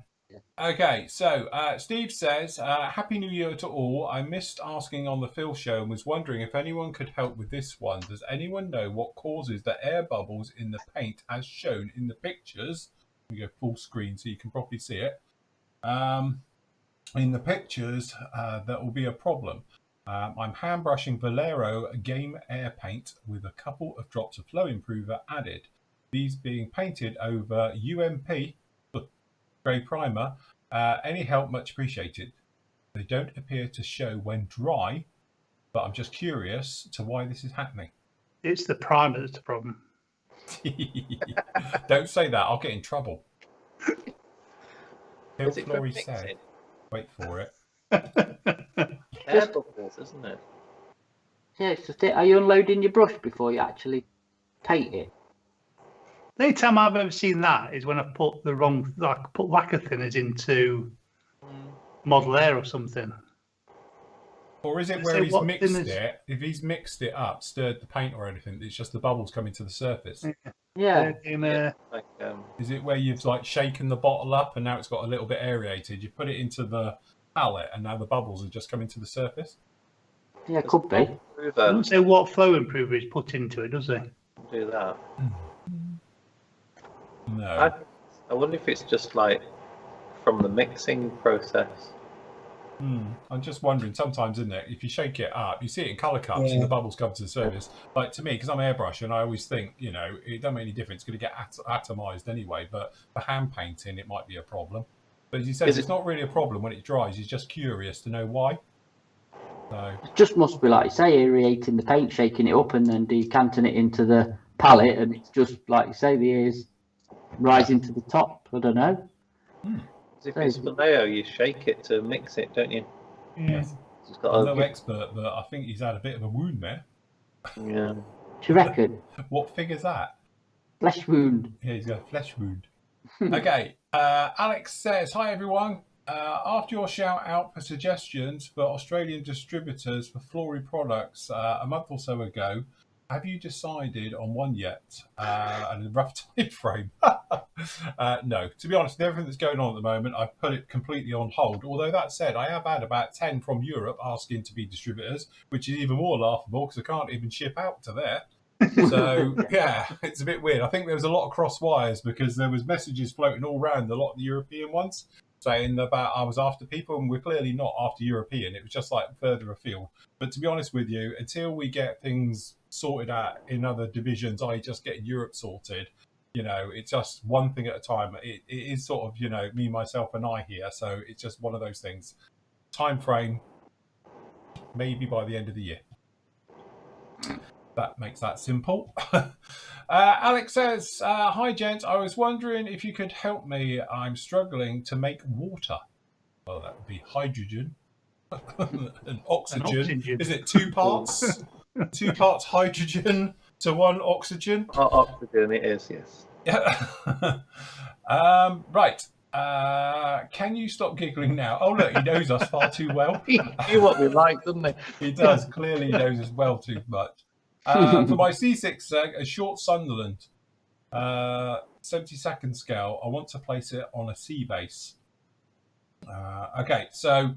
Okay, so Steve says, Happy New Year to all. I missed asking on the Phil show and was wondering if anyone could help with this one. Does anyone know what causes the air bubbles in the paint as shown in the pictures? We go full screen so you can properly see it. In the pictures, that will be a problem. I'm hand brushing Valero Game Air Paint with a couple of drops of Flow Improver added. These being painted over UMP Grey Primer. Any help much appreciated. They don't appear to show when dry, but I'm just curious to why this is happening. It's the primer that's the problem. Don't say that, I'll get in trouble. Phil Is it Flory from said, mixing? wait for it. Air bubbles, isn't it? Yeah, it's just it. Are you unloading your brush before you actually paint it? The only time I've ever seen that is when I put the wrong, like put lacquer thinners into Model Air or something. Or is it where he's mixed it? If he's mixed it up, stirred the paint or anything, it's just the bubbles coming to the surface. Yeah. Like, Is it where you've like shaken the bottle up and now it's got a little bit aerated? You put it into the pallet and now the bubbles are just coming to the surface? Yeah, could be. It doesn't say what flow improver is put into it, does it? do that. No. I wonder if it's just like from the mixing process. I'm just wondering, sometimes, isn't it, if you shake it up, you see it in colour cups and the bubbles come to the surface. Like, to me, because I'm airbrush and I always think, you know, it doesn't make any difference. It's going to get atomised anyway, but for hand painting, it might be a problem. But as he says, it's not really a problem when it dries. He's just curious to know why. So It just must be, like you say, aerating the paint, shaking it up and then decanting it into the palette, and it's just, like you say, the ears rising to the top. I don't know. If it's Vallejo, you shake it to mix it, don't you? Yeah. It's got I'm no expert, but I think he's had a bit of a wound there. Yeah. Do you reckon? What figure's that? Flesh wound. Yeah, he's got a flesh wound. Okay, Alex says, hi everyone. After your shout out for suggestions for Australian distributors for Flory products a month or so ago, have you decided on one yet? And a rough time frame? No, to be honest, with everything that's going on at the moment, I've put it completely on hold. Although that said, I have had about 10 from Europe asking to be distributors, which is even more laughable because I can't even ship out to there. So yeah, it's a bit weird. I think there was a lot of cross wires because there was messages floating all around a lot of the European ones saying about I was after people, and we're clearly not after European. It was just like further afield. But to be honest with you, until we get things sorted out in other divisions, I just getting Europe sorted, you know, it's just one thing at a time. It is sort of, you know, me, myself and I here. So it's just one of those things. Time frame, maybe by the end of the year. That makes that simple. Alex says, hi gents, I was wondering if you could help me. I'm struggling to make water. Well, that would be hydrogen and oxygen. Is it 2 parts? 2 parts hydrogen to 1 oxygen? Oxygen, it is, yes. Yeah. Right. Can you stop giggling now? Oh, look, he knows us far too well. He knew what we like, doesn't he? He does. Clearly, he knows us well too much. For my C6, a short Sunderland, 72nd scale, I want to place it on a C base. Okay, so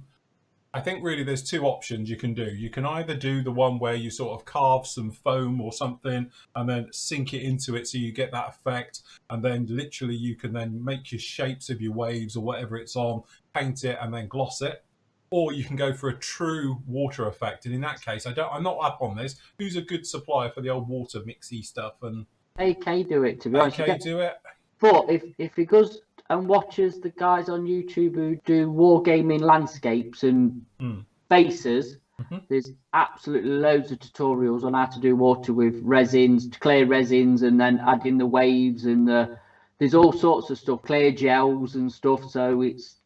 I think really there's 2 options you can do. You can either do the one where you sort of carve some foam or something and then sink it into it so you get that effect, and then literally you can then make your shapes of your waves or whatever it's on, paint it and then gloss it. Or you can go for a true water effect, and in that case, I'm not up on this. Who's a good supplier for the old water mixy stuff? And AK do it, to be honest. AK do it. But if he goes and watches the guys on YouTube who do wargaming landscapes and bases, there's absolutely loads of tutorials on how to do water with resins, clear resins, and then adding the waves and there's all sorts of stuff, clear gels and stuff. So it's,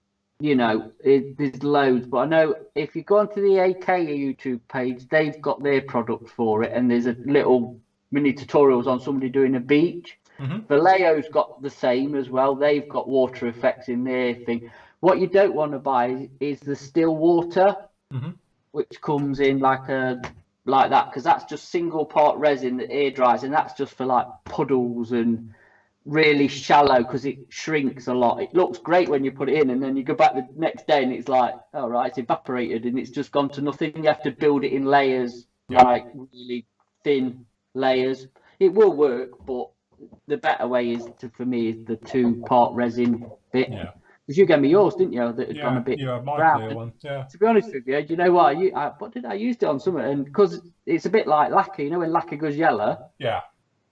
you know, there's loads. But I know if you go onto the AK YouTube page, they've got their product for it, and there's a little mini tutorials on somebody doing a beach. Vallejo's got the same as well. They've got water effects in their thing. What you don't want to buy is the still water, which comes in like that, because that's just single part resin that air dries, and that's just for like puddles and really shallow because it shrinks a lot. It looks great when you put it in, and then you go back the next day and it's like, all right, it's evaporated and it's just gone to nothing. You have to build it in layers, like really thin layers. It will work, but the better way is for me is the 2-part resin bit. Because you gave me yours, didn't you? That had gone a bit my clear one. Yeah. To be honest with you, do you know what? What did I use it on? Something, and because it's a bit like lacquer, you know, when lacquer goes yellow. Yeah.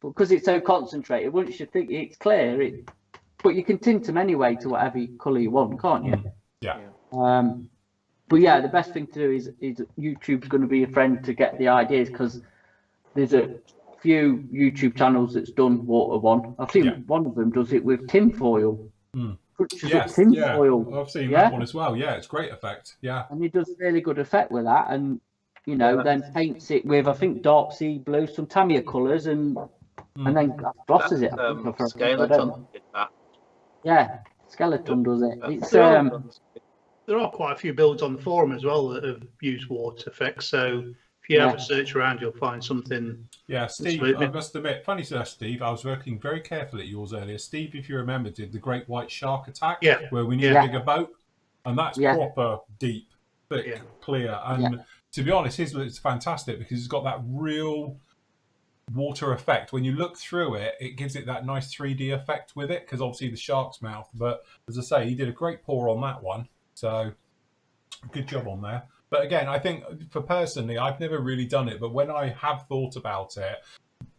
But because it's so concentrated, once you think it's clear, but you can tint them anyway to whatever colour you want, can't you? Yeah. But yeah, the best thing to do is YouTube's going to be a friend to get the ideas, because there's a few YouTube channels that's done water one. I think one of them does it with tin foil. Yes, foil. I've seen that one as well. Yeah, it's great effect. Yeah. And he does a really good effect with that, and you know, then paints it with, I think, dark sea blue, some Tamiya colours, and then glosses it. Skeleton did that. Yeah, Skeleton does it. It's the there are quite a few builds on the forum as well that have used water effects. So if you have a search around, you'll find something. Yeah, Steve, I must admit, funny enough, Steve, I was working very carefully at yours earlier. Steve, if you remember, did the Great White Shark attack, where we need a bigger boat, and that's proper deep, thick, clear. And to be honest, his looks fantastic because it's got that real water effect. When you look through it, it gives it that nice 3D effect with it, because obviously the shark's mouth. But as I say, he did a great pour on that one, so good job on there. But again, I think for personally, I've never really done it, but when I have thought about it,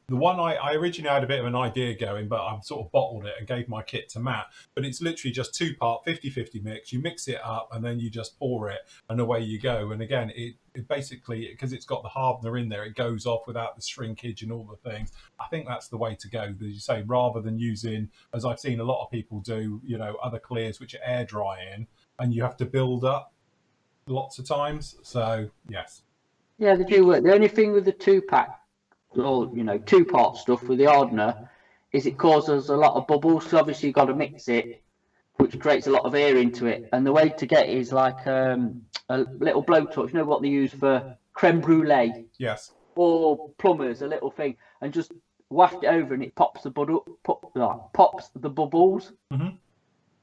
the one I originally had a bit of an idea going, but I've sort of bottled it and gave my kit to Matt. But it's literally just 2-part 50-50 mix. You mix it up and then you just pour it and away you go. And again, it basically, because it's got the hardener in there, it goes off without the shrinkage and all the things. I think that's the way to go, as you say, rather than using, as I've seen a lot of people do, you know, other clears which are air drying and you have to build up lots of times. So, yes. Yeah, they do work. The only thing with the 2-pack, or, you know, 2-part stuff with the hardener is it causes a lot of bubbles. So obviously you've got to mix it, which creates a lot of air into it. And the way to get it is like a little blowtorch. You know what they use for creme brulee? Yes. Or plumbers, a little thing, and just waft it over and it pops the pops the bubbles.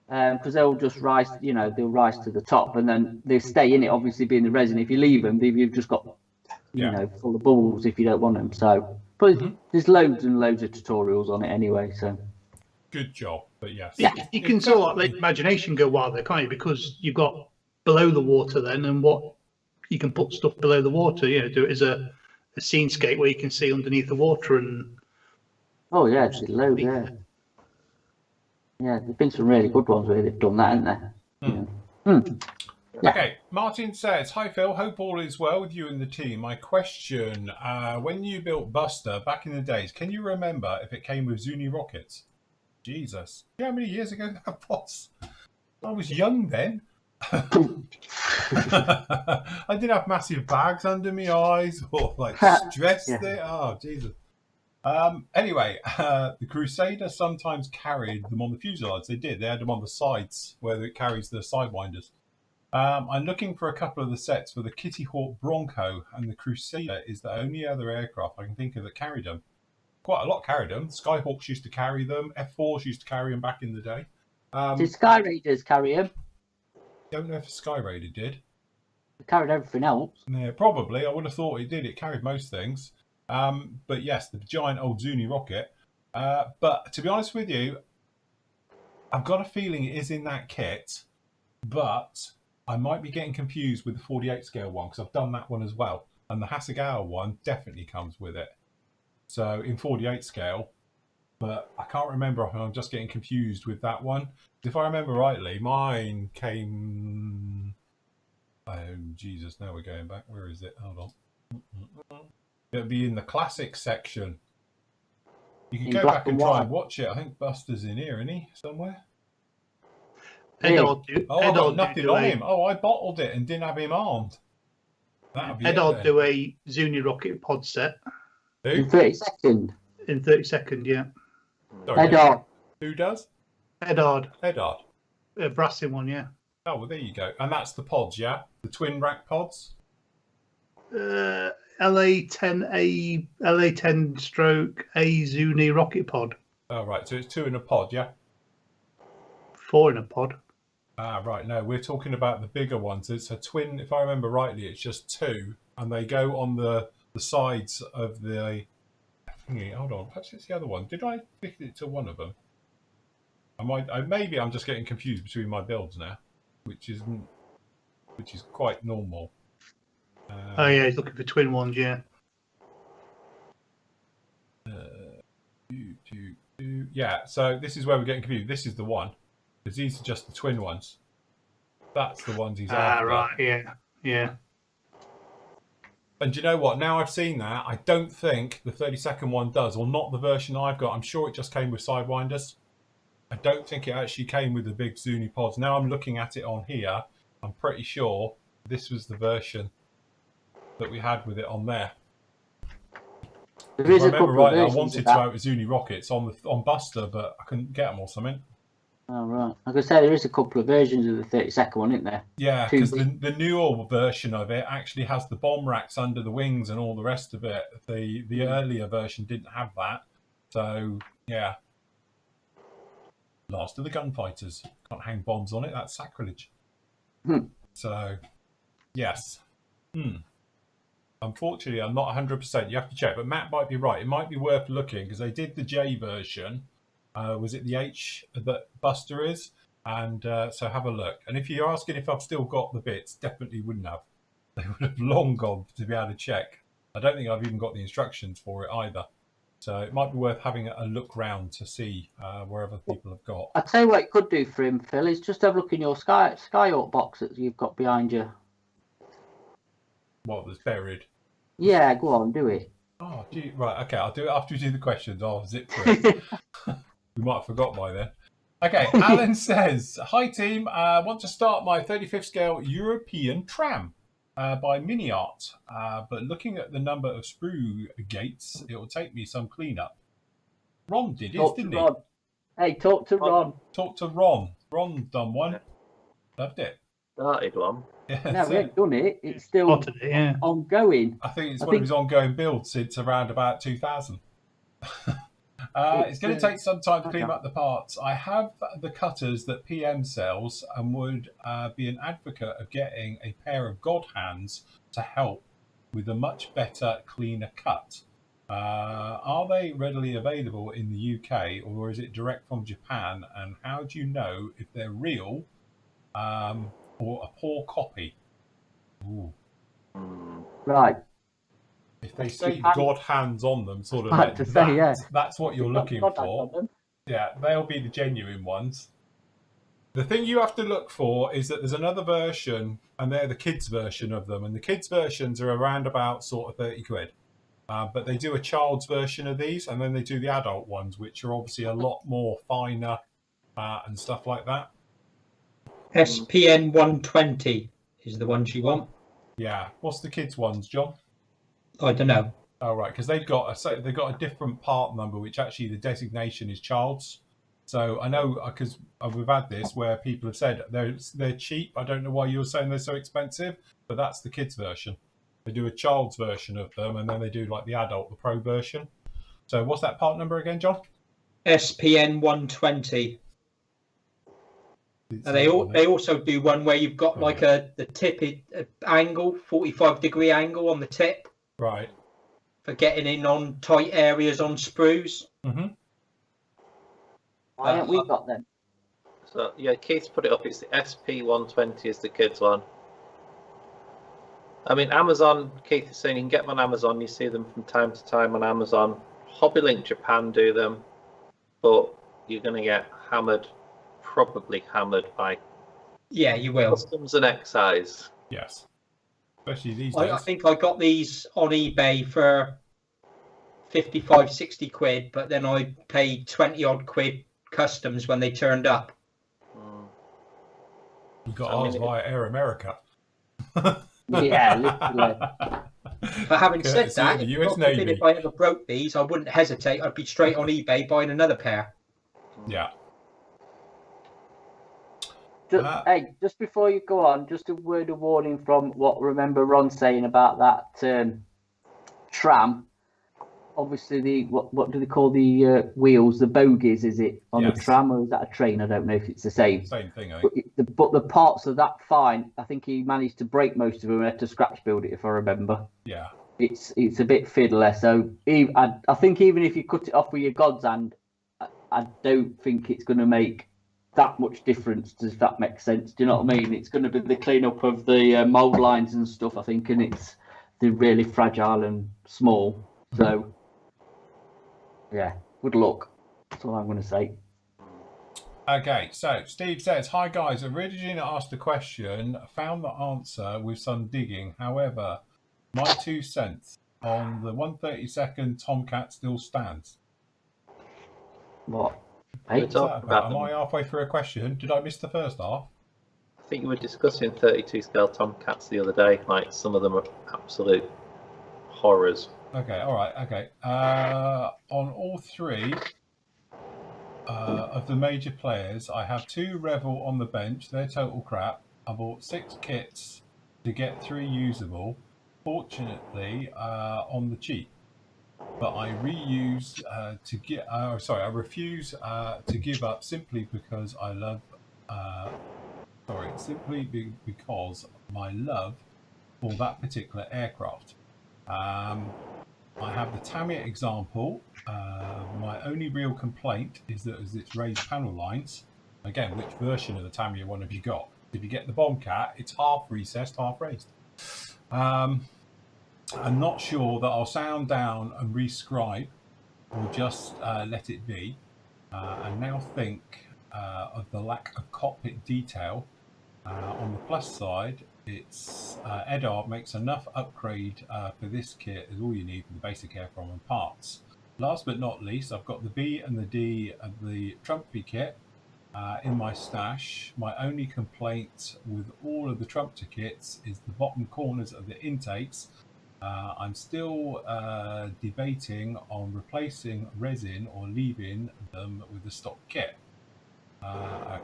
Because they'll just rise, you know, they'll rise to the top and then they stay in it, obviously being the resin. If you leave them, you've just got, you know, full of bubbles if you don't want them. So, but there's loads and loads of tutorials on it anyway. So, good job. But yes, you can sort of let imagination go wild there, can't you? Because you've got below the water then, and what you can put stuff below the water. You know, do it as a scenescape where you can see underneath the water and. Oh yeah, it's a load. Yeah, there's been some really good ones where they've done that, haven't there? Okay, Martin says, "Hi Phil, hope all is well with you and the team. My question: when you built Buster back in the days, can you remember if it came with Zuni rockets?" Jesus, you know how many years ago that was? I was young then. I didn't have massive bags under my eyes or like stress there. Oh Jesus. Anyway, the Crusader sometimes carried them on the fuselage. They did. They had them on the sides where it carries the sidewinders. I'm looking for a couple of the sets for the Kitty Hawk Bronco, and the Crusader is the only other aircraft I can think of that carried them. Quite a lot carried them. Skyhawks used to carry them. F4s used to carry them back in the day. Did Sky Raiders carry them? Don't know if Sky Raider did. It carried everything else. Yeah, probably. I would have thought it did. It carried most things. But yes, the giant old Zuni rocket. But to be honest with you, I've got a feeling it is in that kit, but I might be getting confused with the 48 scale one because I've done that one as well. And the Hasegawa one definitely comes with it. So in 48 scale, but I can't remember if I'm just getting confused with that one. If I remember rightly, mine came... Oh, Jesus, now we're going back. Where is it? Hold on. It'll be in the classic section. You can go back and try and watch it. I think Buster's in here, isn't he? Somewhere? I've got nothing on him. Oh, I bottled it and didn't have him armed. I'll do a Zuni rocket pod set. Who? In 30-second. In 30-second, yeah. Edard. Who does? Edard. Edard. A brassy one, yeah. Oh, well, there you go. And that's the pods, yeah? The twin rack pods? LA10 stroke A Zuni rocket pod. Oh, right. So it's 2 in a pod, yeah? 4 in a pod. Ah, right. No, we're talking about the bigger ones. It's a twin. If I remember rightly, it's just 2, and they go on the sides of the thingy. Hold on. Perhaps it's the other one. Did I pick it to one of them? Maybe I'm just getting confused between my builds now, which is quite normal. Oh yeah, he's looking for twin ones, yeah. Yeah, so this is where we're getting confused. This is the one, because these are just the twin ones. That's the ones he's after. Right, yeah. And do you know what? Now I've seen that, I don't think the 30-second one does, or not the version I've got. I'm sure it just came with sidewinders. I don't think it actually came with the big Zuni pods. Now I'm looking at it on here. I'm pretty sure this was the version that we had with it on there. If I remember right, I wanted to out with Zuni rockets on Buster, but I couldn't get them or something. Oh, right. Like I say, there is a couple of versions of the 32nd one, isn't there? Yeah, Two because the newer version of it actually has the bomb racks under the wings and all the rest of it. The earlier version didn't have that. So, yeah. Last of the gunfighters. Can't hang bombs on it. That's sacrilege. So, yes. Unfortunately, I'm not 100%. You have to check. But Matt might be right. It might be worth looking because they did the J version. Was it the H that Buster is? And so have a look. And if you're asking if I've still got the bits, definitely wouldn't have. They would have long gone to be able to check. I don't think I've even got the instructions for it either. So it might be worth having a look round to see wherever people have got. I'll tell you what you could do for him, Phil, is just have a look in your Skyhawk box that you've got behind you. What was buried? Yeah, go on, do it. Oh, right. Okay, I'll do it after we do the questions. I'll zip through it. We might have forgot by then. Okay, Alan says, hi team, want to start my 35th scale European tram by Mini Art, but looking at the number of sprue gates, it will take me some cleanup. Ron did it, didn't he? Hey, talk to Ron. Talk to Ron. Ron's done one. Loved it. Started one. Yeah, No, we haven't done it. It's still Spotted it, yeah. ongoing. I think it's one of his ongoing builds since around about 2000. It's going to take some time to clean up the parts. I have the cutters that PM sells and would be an advocate of getting a pair of God hands to help with a much better, cleaner cut. Are they readily available in the UK or is it direct from Japan? And how do you know if they're real or a poor copy? Ooh. Right. If they say God hands on them, sort of Like to say, yeah. that's what you're looking for. Yeah, they'll be the genuine ones. The thing you have to look for is that there's another version, and they're the kids' version of them, and the kids' versions are around about sort of 30 quid. But they do a child's version of these, and then they do the adult ones, which are obviously a lot more finer and stuff like that. SPN 120 is the ones you want. Yeah. What's the kids' ones, John? I don't know. Oh, right, because they've got a different part number, which actually the designation is child's. So I know because we've had this where people have said they're cheap. I don't know why you're saying they're so expensive, but that's the kids' version. They do a child's version of them, and then they do like the adult, the pro version. So what's that part number again, John? SPN 120. And they also do one where you've got like the tip angle, 45-degree angle on the tip. Right. For getting in on tight areas on sprues. Mm-hmm. Why haven't we got them? So yeah, Keith's put it up. It's the SP120 is the kids one. I mean, Amazon. Keith is saying you can get them on Amazon. You see them from time to time on Amazon. Hobbylink Japan do them, but you're going to get hammered, probably hammered by. Yeah, you will. Customs and excise. Yes. Especially these days. I think I got these on eBay for 55, 60 quid, but then I paid 20 odd quid customs when they turned up. You got ours via Air America. Yeah, literally. But having said that, if I ever broke these, I wouldn't hesitate. I'd be straight on eBay buying another pair. Yeah. Hey, just before you go on, just a word of warning from remember Ron saying about that tram. Obviously, what do they call the wheels? The bogies, is it on the tram, or is that a train? I don't know if it's the same. Same thing, I think. But the parts are that fine. I think he managed to break most of them and had to scratch build it, if I remember. Yeah. It's a bit fiddler. So I think even if you cut it off with your God's hand, I don't think it's going to make that much difference. Does that make sense? Do you know what I mean? It's going to be the cleanup of the mold lines and stuff, I think, and they're really fragile and small. So yeah, good luck. That's all I'm going to say. Okay, so Steve says, hi guys, originally asked a question, found the answer with some digging. However, my 2 cents on the 132nd Tomcat still stands. What? Hey, am I halfway through a question? Did I miss the first half? I think you were discussing 32 scale Tomcats the other day. Like, some of them are absolute horrors. Okay, all right, okay. On all three, of the major players, I have 2 Revel on the bench. They're total crap. I bought 6 kits to get 3 usable. Fortunately, on the cheap. But I refuse to give up simply because I love. Because my love for that particular aircraft. I have the Tamiya example. My only real complaint is that it's raised panel lines. Again, which version of the Tamiya one have you got? If you get the Bombcat, it's half recessed, half raised. I'm not sure that I'll sound down and rescribe or just let it be. And now think of the lack of cockpit detail. On the plus side, it's Edard makes enough upgrade for this kit as all you need for the basic airframe and parts. Last but not least, I've got the B and the D of the Trumpy kit in my stash. My only complaint with all of the Trumpter kits is the bottom corners of the intakes. I'm still debating on replacing resin or leaving them with the stock kit. I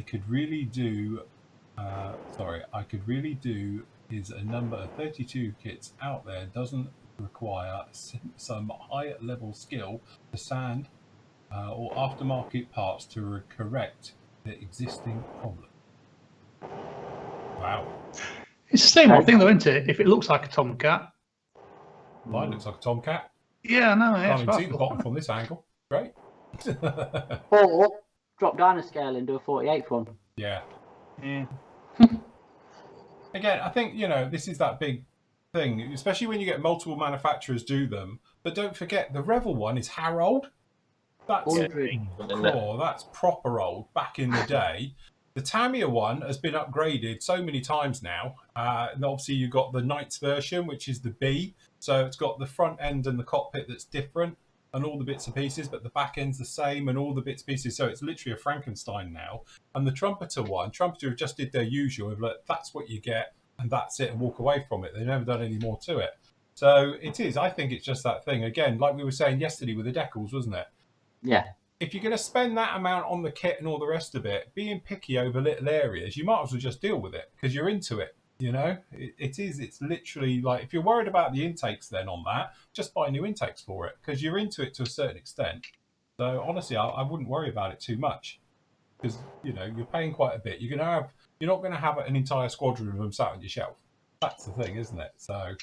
could really do is a number of 32 kits out there doesn't require some high level skill to sand or aftermarket parts to correct the existing problem. Wow. It's the same old thing, though, isn't it? If it looks like a Tomcat. Mine looks like a Tomcat. Yeah, I know. Yeah, Can't even see the bottom from this angle. Great. Or drop down a scale and do a 48th one. Yeah. Yeah. Again, I think, this is that big thing, especially when you get multiple manufacturers do them. But don't forget, the Revel one is Harold. That's that's proper old back in the day. The Tamiya one has been upgraded so many times now. And obviously, you've got the Knights version, which is the B. So it's got the front end and the cockpit that's different and all the bits and pieces, but the back end's the same and all the bits and pieces. So it's literally a Frankenstein now. And the Trumpeter one, Trumpeter just did their usual of like, that's what you get and that's it, and walk away from it. They've never done any more to it. So it is. I think it's just that thing. Again, like we were saying yesterday with the decals, wasn't it? Yeah. If you're going to spend that amount on the kit and all the rest of it, being picky over little areas, you might as well just deal with it because you're into it. It's literally like, if you're worried about the intakes then on that, just buy new intakes for it because you're into it to a certain extent. So honestly, I wouldn't worry about it too much because, you're paying quite a bit. You're not going to have an entire squadron of them sat on your shelf. That's the thing, isn't it? So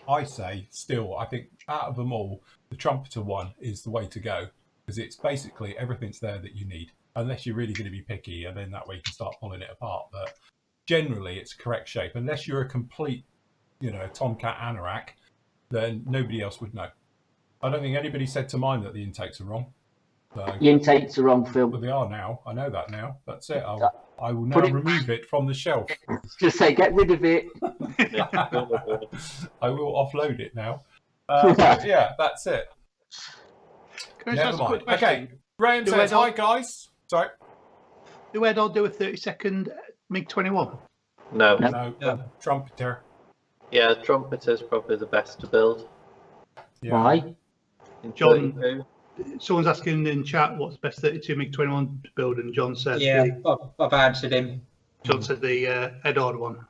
I say still, I think out of them all, the Trumpeter one is the way to go because it's basically everything's there that you need, unless you're really going to be picky, and then that way you can start pulling it apart. But generally, it's correct shape. Unless you're a complete, Tomcat anorak, then nobody else would know. I don't think anybody said to mine that the intakes are wrong. So, The intakes are wrong, Phil. but they are now. I know that now. That's it. I will now remove it from the shelf. Just say, get rid of it. I will offload it now. Yeah, that's it. Can I just ask a quick question? Okay, Graham Do says, Edard- hi guys. Sorry. Do Edard do a 30-second MiG-21? No. No. Trumpeter. Yeah, Trumpeter's probably the best to build. Yeah. Why? In John- 32. Someone's asking in chat what's the best 32 MiG-21 to build, and John said I've answered him. the Edard one.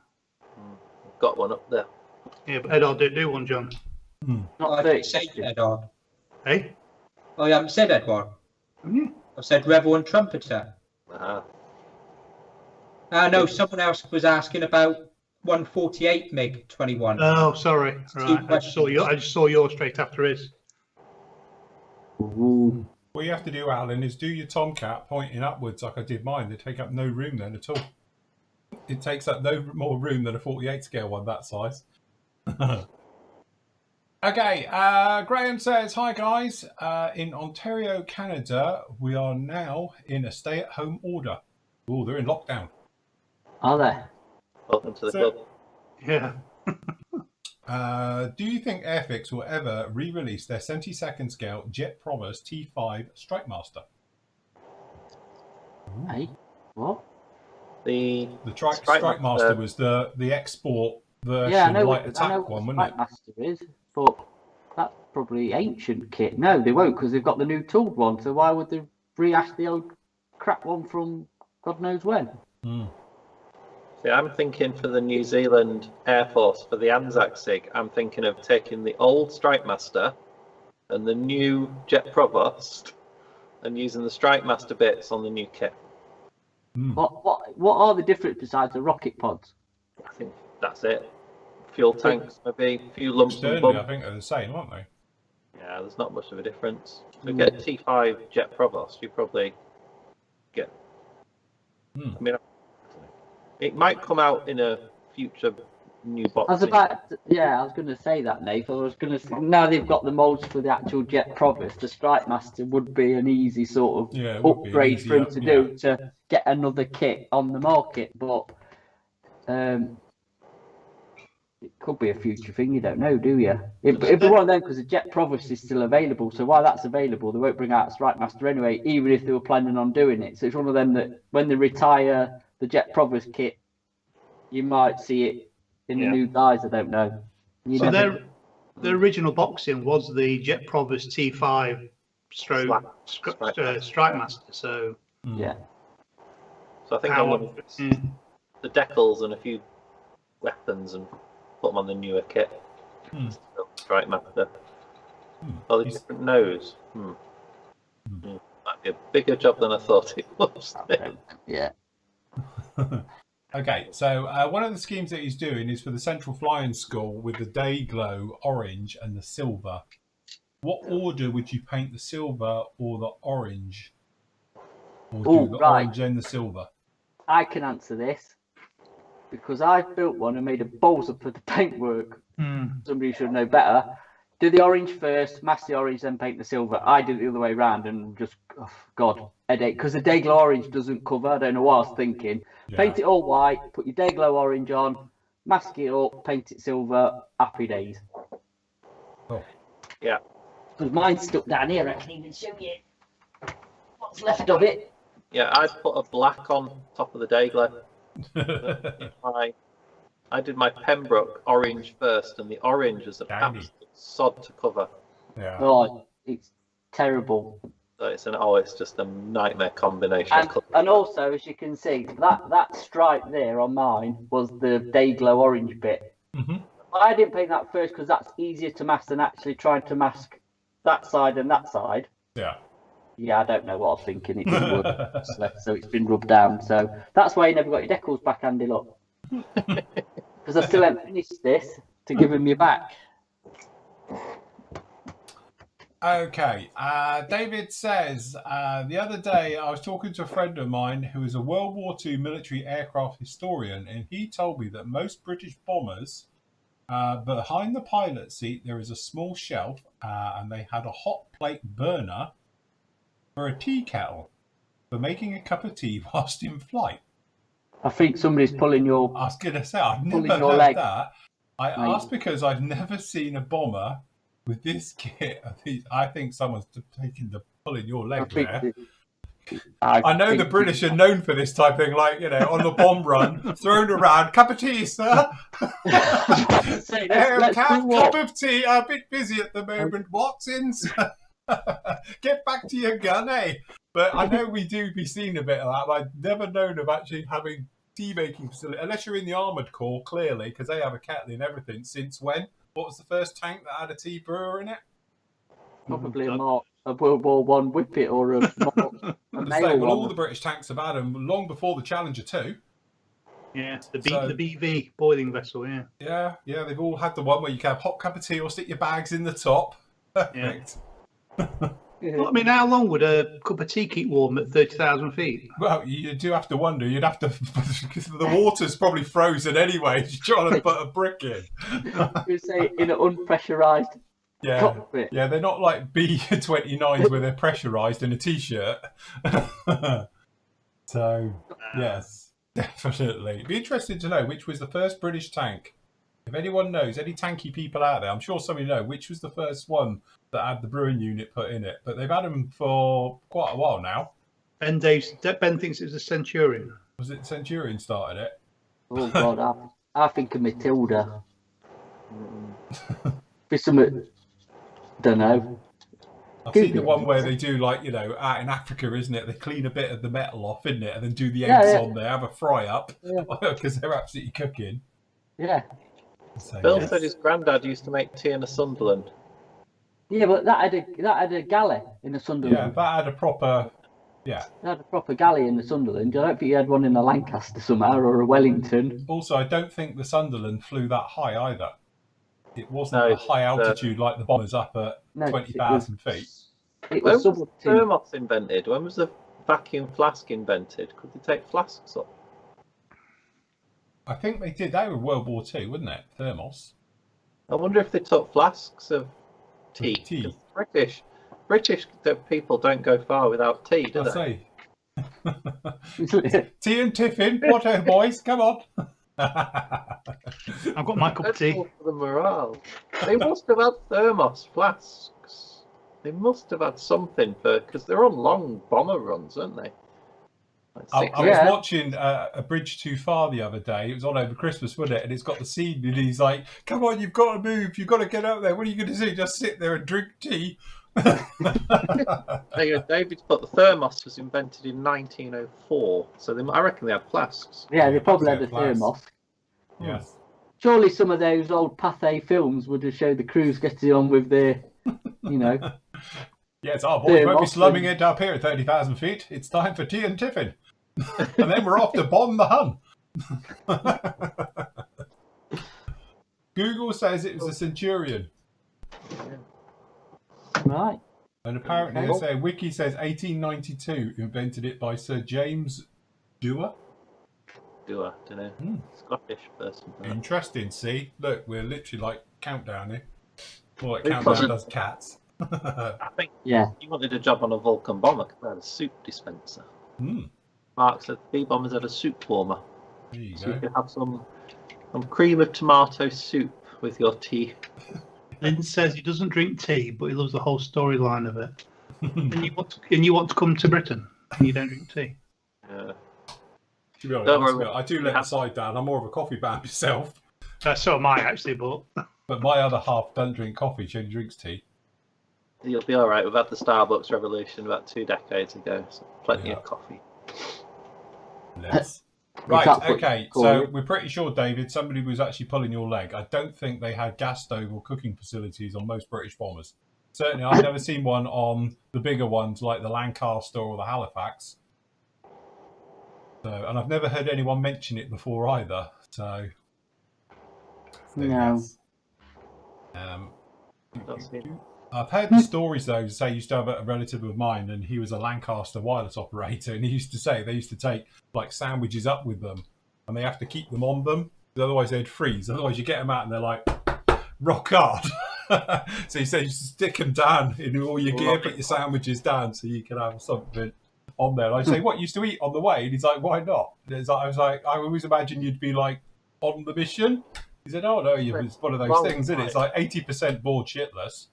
Got one up there. Yeah, but Edard didn't do one, John. Not I 30. didn't say Edward. Hey? Oh, you haven't said Edward. Yeah. I've said Revel and Trumpeter. No, someone else was asking about 148 MiG-21. Oh, sorry. Right. I just saw yours straight after his. Ooh. What you have to do, Alan, is do your Tomcat pointing upwards like I did mine. They take up no room then at all. It takes up no more room than a 48 scale one that size. Okay, Graham says, hi guys. In Ontario, Canada, we are now in a stay-at-home order. Oh, they're in lockdown. Are they? Welcome to the club. Yeah. Do you think Airfix will ever re-release their 72nd scale Jet Promise T5 Strike Master? Hey, what? The Strike Master was the export version Yeah, I know light what attack one, wasn't it? Master is, but that probably ancient kit. No, they won't, because they've got the new tooled one. So why would they rehash the old crap one from God knows when? See, I'm thinking for the New Zealand Air Force, for the Anzac SIG, I'm thinking of taking the old Strike Master and the new Jet Provost and using the Strike Master bits on the new kit. What are the difference besides the rocket pods? I think that's it. Fuel tanks, maybe a few lumps and Externally, I bumps. think they're the same, aren't they? Yeah, there's not much of a difference. To get T5 Jet Provost, you probably get. I mean, it might come out in a future new box. I was going to say that, Nate. I was going to. Now they've got the molds for the actual Jet Provost. The Strike Master would be an easy sort of upgrade for him to do to get another kit on the market, but it could be a future thing. You don't know, do you? It'd be one of them because the Jet Provost is still available. So while that's available, they won't bring out a Strike Master anyway, even if they were planning on doing it. So it's one of them that when they retire the Jet Provost kit, you might see it in the new guys. I don't know. So the original boxing was the Jet Provost T5 Strike Master. So yeah. So I think I want the decals and a few weapons and put them on the newer kit. Strike Master. Oh, the different nose. Might be a bigger job than I thought it was. Yeah. Okay, so one of the schemes that he's doing is for the Central Flying School with the day glow orange and the silver. What order would you paint the silver or the orange? Or do the orange and the silver? I can answer this because I've built one and made a balls up for the paintwork. Somebody should know better. Do the orange first, mask the orange, then paint the silver. I did it the other way around and just, headache. Because the day glow orange doesn't cover. I don't know what I was thinking. Yeah. Paint it all white, put your day glow orange on, mask it up, paint it silver. Happy days. Oh. Yeah. Because mine's stuck down here. I can even show you what's left of it. Yeah, I put a black on top of the day glow. I did my Pembroke orange first, and the orange is an absolute sod to cover. Yeah. Oh, it's terrible. So it's just a nightmare combination. And also, as you can see, that stripe there on mine was the day glow orange bit. I didn't paint that first because that's easier to mask than actually trying to mask that side and that side. Yeah. Yeah, I don't know what I was thinking. It didn't work, so it's been rubbed down. So that's why you never got your decals back, Andy. Look, because I still haven't finished this to give him your back. Okay. David says, the other day I was talking to a friend of mine who is a World War II military aircraft historian, and he told me that most British bombers, behind the pilot seat, there is a small shelf, and they had a hot plate burner for a tea kettle for making a cup of tea whilst in flight. I think somebody's pulling your. I was going to say, I've never heard that. I asked because I've never seen a bomber with this kit. I think someone's pulling your leg there. I know the British are known for this type of thing, like, on the bomb run, thrown around, cup of tea, sir. Cup of tea, I'm a bit busy at the moment. Watsons. Get back to your gun, eh? But I know we do be seeing a bit of that. I've never known of actually having tea making facility, unless you're in the Armoured Corps, clearly, because they have a kettle and everything. Since when? What was the first tank that had a tea brewer in it? Probably a World War One Whippet or a nail one. All the British tanks have had them long before the Challenger 2. Yeah, the BV boiling vessel. Yeah. They've all had the one where you can have hot cup of tea or stick your bags in the top. Perfect. Well, I mean, how long would a cup of tea keep warm at 30,000 feet? Well, you do have to wonder. You'd have to, because the water's probably frozen anyway. You're trying to put a brick in. You say in an unpressurized cockpit. Yeah, they're not like B-29s where they're pressurized in a t-shirt. So, yes, definitely. It'd be interesting to know which was the first British tank. If anyone knows, any tanky people out there, I'm sure somebody know which was the first one that had the brewing unit put in it. But they've had them for quite a while now. Ben thinks it was a Centurion. Was it Centurion started it? Oh God, I think of Matilda. Be something Don't know. I've seen the one where they do like, you know, out in Africa, isn't it? They clean a bit of the metal off, isn't it? And then do the eggs on there, have a fry up, because they're absolutely cooking. Yeah. So, Bill said his granddad used to make tea in a Sunderland. Yeah, but that had a galley in the Sunderland. Yeah, that had a proper, That had a proper galley in the Sunderland. I don't think you had one in a Lancaster somehow or a Wellington. Also, I don't think the Sunderland flew that high either. It wasn't No, a high altitude like the bombers up at 20,000 feet. It When was was thermos invented? When was the vacuum flask invented? Could they take flasks up? I think they did. They were World War II, wasn't it? Thermos. I wonder if they took flasks of tea. Tea. British people don't go far without tea, do they? Tea and tiffin. What, boys? Come on. I've got my cup of tea. For the morale. They must have had thermos flasks. They must have had something because they're on long bomber runs, aren't they? I was watching A Bridge Too Far the other day. It was on over Christmas, wasn't it? And it's got the scene, and he's like, "Come on, you've got to move. You've got to get up there. What are you going to do? Just sit there and drink tea?" David's put the thermos was invented in 1904, so I reckon they had flasks. Yeah, they probably had a thermos. Yes. Surely some of those old Pathé films would have showed the crews getting on with their, you know. Yes, our boys won't be slumming it up here at 30,000 feet. It's time for tea and tiffin. And then we're off to bomb the Hun. Google says it was a Centurion. Right. And apparently, Wiki says 1892 invented it by Sir James Dewar. Dewar, don't know. Scottish person. Interesting. See, look, we're literally like countdown here. More like countdown does cats. I think he wanted a job on a Vulcan bomber because they had a soup dispenser. Mark said B-bombers had a soup warmer. There you so go. You could have some cream of tomato soup with your tea. Lynn says he doesn't drink tea, but he loves the whole storyline of it. and you want to come to Britain, and you don't drink tea. To be honest, I do let the side down. I'm more of a coffee man myself. So am I, actually, but my other half doesn't drink coffee. She only drinks tea. You'll be all right. We've had the Starbucks revolution about 2 decades ago, so plenty of coffee. Yes. Right, okay. So we're pretty sure, David, somebody was actually pulling your leg. I don't think they had gas stove or cooking facilities on most British bombers. Certainly, I've never seen one on the bigger ones like the Lancaster or the Halifax. So, and I've never heard anyone mention it before either. So no. I've heard the stories though. Say I used to have a relative of mine, and he was a Lancaster wireless operator, and he used to say they used to take like sandwiches up with them, and they have to keep them on them, because otherwise they'd freeze. Otherwise, you get them out and they're like rock hard. So he said you stick them down in all your gear, put your sandwiches down, so you can have something on there. And I say, what you used to eat on the way? And he's like, why not? I was like, I always imagine you'd be like on the mission. He said, oh no, it's one of those things, isn't it? It's like 80% bored shitless.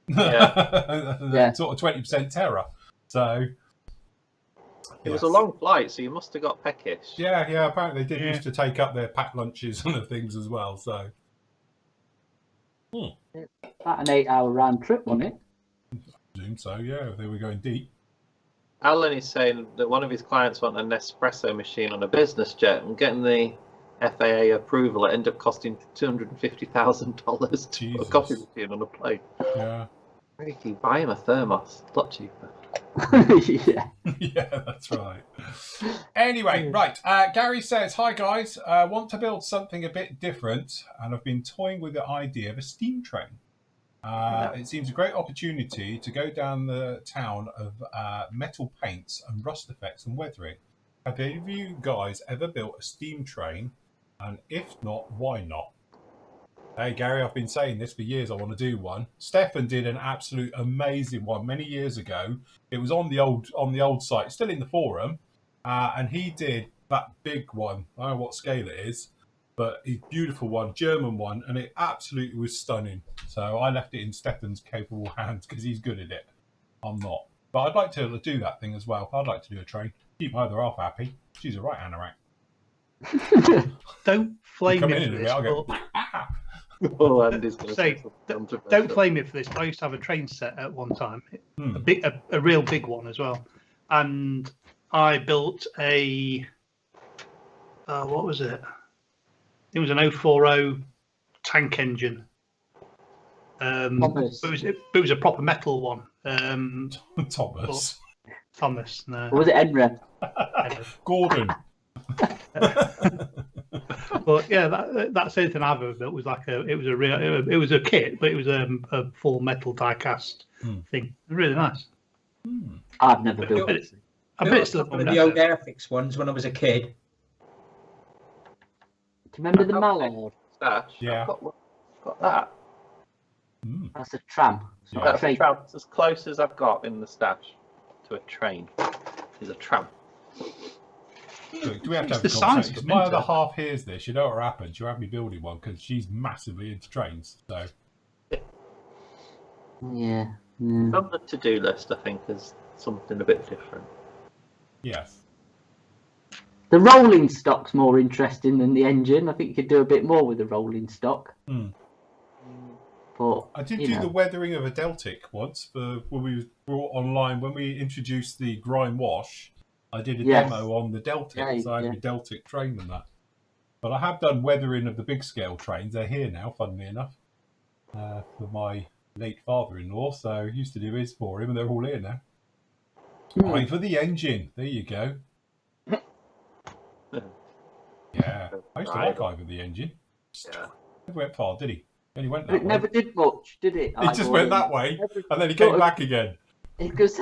Yeah. Sort of 20% terror. So it was a long flight, so you must have got peckish. Yeah. Apparently they did used to take up their packed lunches and the things as well. So about an 8-hour round trip, wasn't it? I presume so. Yeah, they were going deep. Alan is saying that one of his clients wanted an espresso machine on a business jet, and getting the FAA approval, it ended up costing $250,000 to put a coffee machine on a plane. Yeah. You buy him a thermos, a lot cheaper. Yeah, that's right. Anyway, right. Gary says, hi guys, want to build something a bit different, and I've been toying with the idea of a steam train. It seems a great opportunity to go down the town of metal paints and rust effects and weathering. Have any of you guys ever built a steam train? And if not, why not? Hey Gary, I've been saying this for years. I want to do one. Stefan did an absolute amazing one many years ago. It was on the old site, still in the forum, and he did that big one. I don't know what scale it is, but a beautiful one, German one, and it absolutely was stunning. So I left it in Stefan's capable hands because he's good at it. I'm not, but I'd like to do that thing as well. I'd like to do a train. Keep my other half happy. She's a right anorak. Don't flame Come me in for a this, bit, I'll go, but Oh, Andy's going to Say, say something don't blame me for this. But I used to have a train set at one time, a real big one as well, and I built a what was it? It was an 040 tank engine. Thomas. It was a proper metal one. Thomas. Thomas, no. Or was it Enra? Gordon. But yeah, that's the only thing I've ever built. Was like it was a kit, but it was a full metal die cast thing. Really nice. I've never built it. I bet it's still one of the old Airfix ones when I was a kid. Do you remember the Mallard? Stash. Yeah. I've got that. That's a tram. It's not a That's a train. tram. It's as close as I've got in the stash to a train. Is a tram. Look, do we have to have The a size conversation? of 'Cause them, my isn't other it? half hears this. You know what happened? She'll have me building one because she's massively into trains. So Yeah. On the to-do list, I think, is something a bit different. yes. The rolling stock's more interesting than the engine. I think you could do a bit more with the rolling stock. But I did do the weathering of a Deltic once for when we brought online when we introduced the grind wash. I did a demo on the Deltic, so I had a Deltic train and that. But I have done weathering of the big scale trains. They're here now, funnily enough, for my late father-in-law. So I used to do his for him, and they're all here now. Right for the engine. There you go. Yeah, I used to like Ivor the engine. Yeah. Never went far, did he? Only went But that it way. never did much, did it? He just went that way, and then he came back again. Because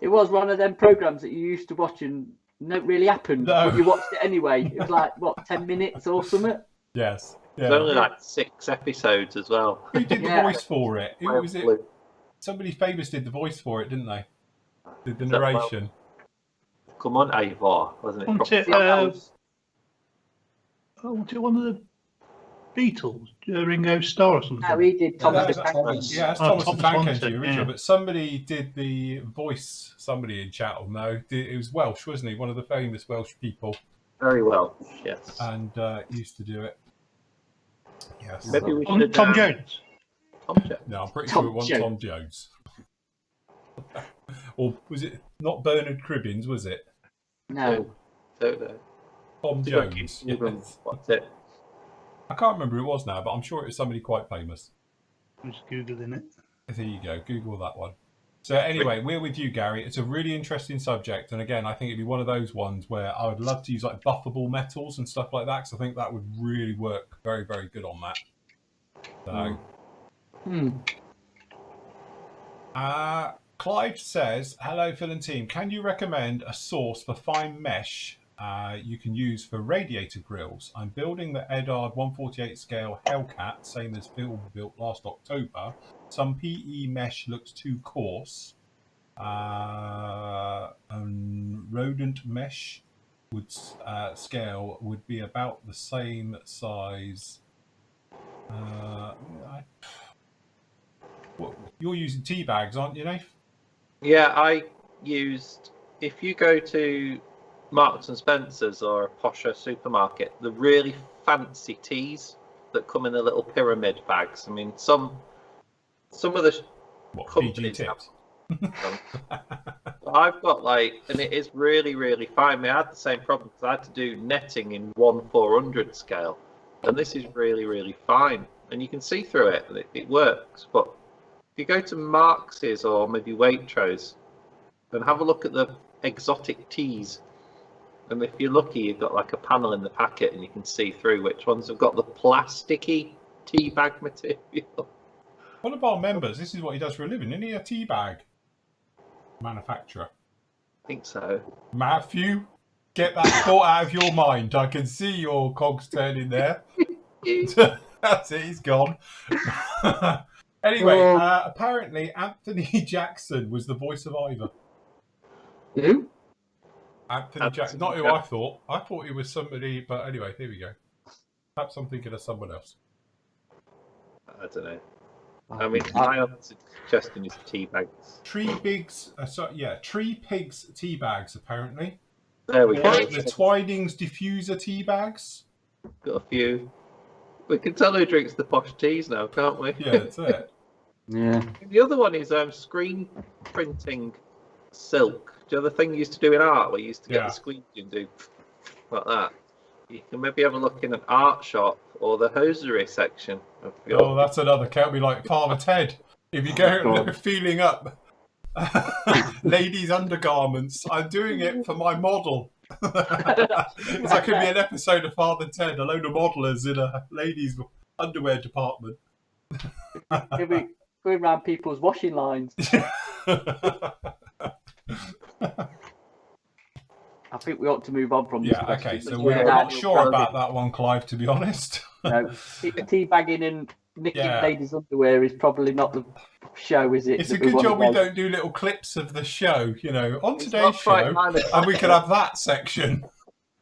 it was one of them programs that you used to watch and nothing really happened, No. but you watched it anyway. It was like, what, 10 minutes or something? Yes. There's Yeah. only like 6 episodes as well. Who did the Yeah. voice for it? Who was it? Somebody famous did the voice for it, didn't they? Did the narration. Come on, Ivor, wasn't it? Wasn't it one of the Beatles, Ringo Starr or something? No, he did Thomas the that's Tank Thomas. Engine. Yeah, that's Thomas the Thomas Tank Thompson, Engine original. yeah. But somebody did the voice. Somebody in chat will know. It was Welsh, wasn't he? One of the famous Welsh people, Very well, yes. and used to do it. Yes. Maybe we Tom should Jones. Tom Jones. No, I'm pretty Tom sure it was Jones. Tom Jones. Or was it not Bernard Cribbins? Was it No. Don't know. Tom Jones? Yes. What's it? I can't remember who it was now, but I'm sure it was somebody quite famous. I'm just googling it. There you go. Google that one. So anyway, we're with you, Gary. It's a really interesting subject, and again, I think it'd be one of those ones where I would love to use like buffable metals and stuff like that, because I think that would really work very, very good on that. So, Clive says, "Hello, Phil and team. Can you recommend a source for fine mesh you can use for radiator grills? I'm building the Edard 148 scale Hellcat, same as Phil built last October. Some PE mesh looks too coarse. And rodent mesh would scale would be about the same size. You're using tea bags, aren't you, Nath? Yeah, I used. If you go to Marks and Spencer's or a posher supermarket, the really fancy teas that come in the little pyramid bags. I mean, some of the What, PG companies have tips? I've got like, and it is really, really fine. I mean, I had the same problem because I had to do netting in 1/400 scale, and this is really, really fine, and you can see through it, and it works. But if you go to Marx's or maybe Waitrose, then have a look at the exotic teas, and if you're lucky, you've got like a panel in the packet, and you can see through which ones have got the plasticky tea bag material. One of our members, this is what he does for a living, isn't he? A tea bag manufacturer. I think so. Matthew, get that thought out of your mind. I can see your cogs turning there. That's it, he's gone. Anyway, apparently Anthony Jackson was the voice of Ivor. Who? Anthony Jackson, not who I thought. I thought he was somebody, but anyway, here we go. Perhaps I'm thinking of someone else. I don't know. I mean, my other suggestion is tea bags. Tree Pigs tea bags, apparently. There we go. The Twinings diffuser tea bags. Got a few. We can tell who drinks the posh teas now, can't we? Yeah, that's it. Yeah. The other one is screen printing silk. Do you know the thing you used to do in art where you used to get Yeah. the screen and do like that? You can maybe have a look in an art shop or the hosiery section of your... Oh, that's another. Can't be like Father Ted. If you go God. feeling up ladies' undergarments, I'm doing it for my model. It's like could be an episode of Father Ted, a load of modelers in a ladies' underwear department. He'll be going around people's washing lines. I think we ought to move on from this Yeah, question. okay, so We're we're down not to sure Brody. about that one, Clive, to be honest. No, teabagging and nicking Yeah. ladies' underwear is probably not the show, is it? It's that a good wanna job we go? don't do little clips of the show, you know, on It's today's not quite show, mine. and we could have that section.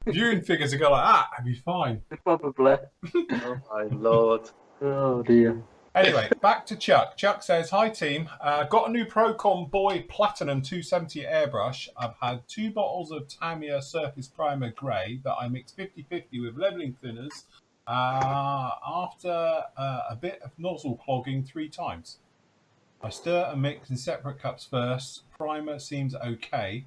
Viewing figures would go like that, I'd be fine. Probably. Oh my lord. Oh dear. Anyway, back to Chuck. Chuck says, "Hi team, got a new Procon Boy Platinum 270 airbrush. I've had 2 bottles of Tamiya Surface Primer Grey that I mix 50-50 with leveling thinners after a bit of nozzle clogging 3 times. I stir and mix in separate cups first. Primer seems okay.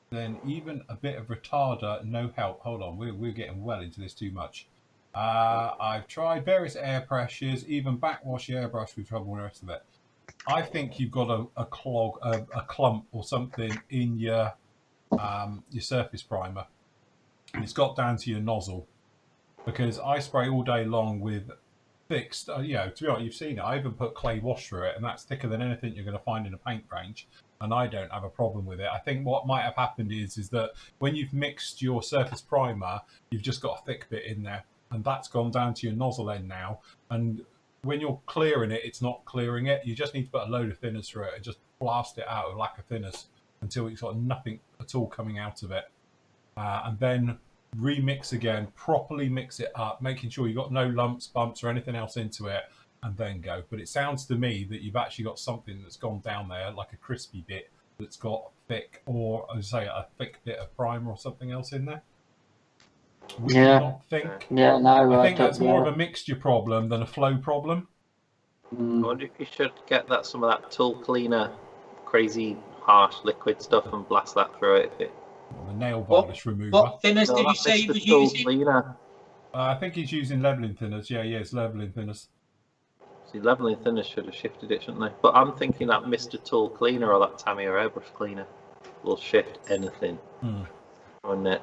Then even a bit of retarder, no help. Hold on, we're getting well into this too much. I've tried various air pressures, even backwash airbrush with trouble and the rest of it. I think you've got a clog, a clump or something in your surface primer, and it's got down to your nozzle. Because I spray all day long with fixed, you know, to be honest, you've seen it. I even put clay wash through it, and that's thicker than anything you're going to find in a paint range. And I don't have a problem with it. I think what might have happened is that when you've mixed your surface primer, you've just got a thick bit in there, and that's gone down to your nozzle end now. And when you're clearing it, it's not clearing it. You just need to put a load of thinners through it and just blast it out with lacquer thinners until it's got nothing at all coming out of it. And then remix again, properly mix it up, making sure you've got no lumps, bumps, or anything else into it, and then go. But it sounds to me that you've actually got something that's gone down there, like a crispy bit that's got thick, or as I say, a thick bit of primer or something else in there. Would you not think? Yeah, no. I think that's more of a mixture problem than a flow problem. I wonder if you should get some of that tool cleaner, crazy harsh liquid stuff, and blast that through it. The nail varnish remover. What thinners did you say he was using? Cleaner. I think he's using leveling thinners. Yeah, it's leveling thinners. See, leveling thinners should have shifted it, shouldn't they? But I'm thinking that Mr. Tool Cleaner or that Tamiya airbrush cleaner will shift anything. On it.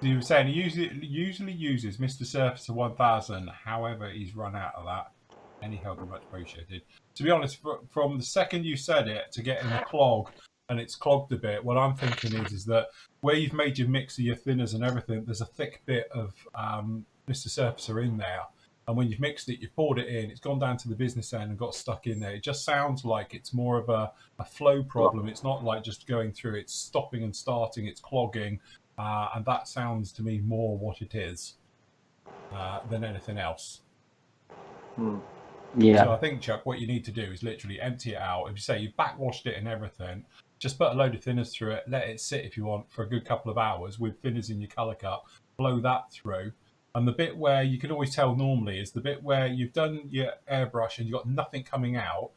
You were saying he usually uses Mr. Surfacer 1000. However, he's run out of that. Any help is much appreciated. To be honest, from the second you said it to getting a clog, and it's clogged a bit, what I'm thinking is that where you've made your mix of your thinners and everything, there's a thick bit of Mr. Surfacer in there. And when you've mixed it, you've poured it in, it's gone down to the business end and got stuck in there. It just sounds like it's more of a flow problem. It's not like just going through, it's stopping and starting, it's clogging. And that sounds to me more what it is than anything else. Yeah. So I think, Chuck, what you need to do is literally empty it out. If you say you've backwashed it and everything, just put a load of thinners through it, let it sit if you want for a good couple of hours with thinners in your colour cup, blow that through. And the bit where you can always tell normally is the bit where you've done your airbrush and you've got nothing coming out.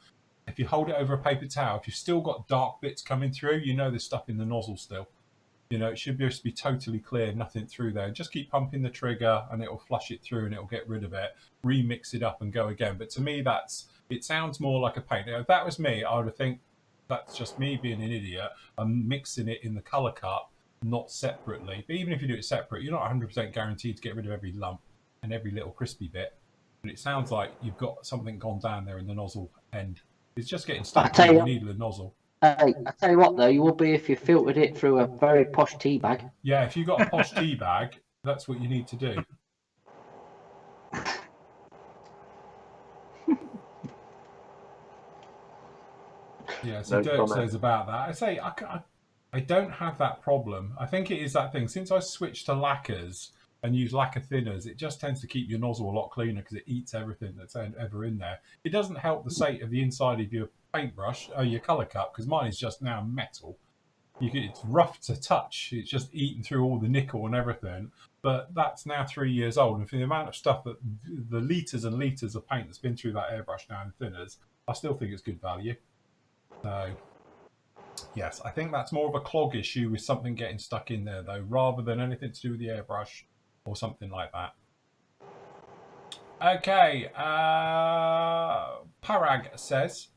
If you hold it over a paper towel, if you've still got dark bits coming through, you know there's stuff in the nozzle still. You know, it should just be totally clear, nothing through there. Just keep pumping the trigger and it'll flush it through and it'll get rid of it. Remix it up and go again. But to me, it sounds more like a paint. Now, if that was me, I would think that's just me being an idiot and mixing it in the colour cup, not separately. But even if you do it separate, you're not 100% guaranteed to get rid of every lump and every little crispy bit. But it sounds like you've got something gone down there in the nozzle end. It's just getting stuck in the needle and nozzle. I tell you what, though, you will be if you filtered it through a very posh tea bag. Yeah, if you've got a posh tea bag, that's what you need to do. Yeah, so Dirk says about that. I say I don't have that problem. I think it is that thing. Since I switched to lacquers and use lacquer thinners, it just tends to keep your nozzle a lot cleaner because it eats everything that's ever in there. It doesn't help the state of the inside of your paintbrush, your colour cup, because mine is just now metal. it's rough to touch. It's just eating through all the nickel and everything. But that's now 3 years old, and for the amount of stuff that the litres and litres of paint that's been through that airbrush now and thinners, I still think it's good value. So, yes, I think that's more of a clog issue with something getting stuck in there, though, rather than anything to do with the airbrush or something like that. Okay, Parag says,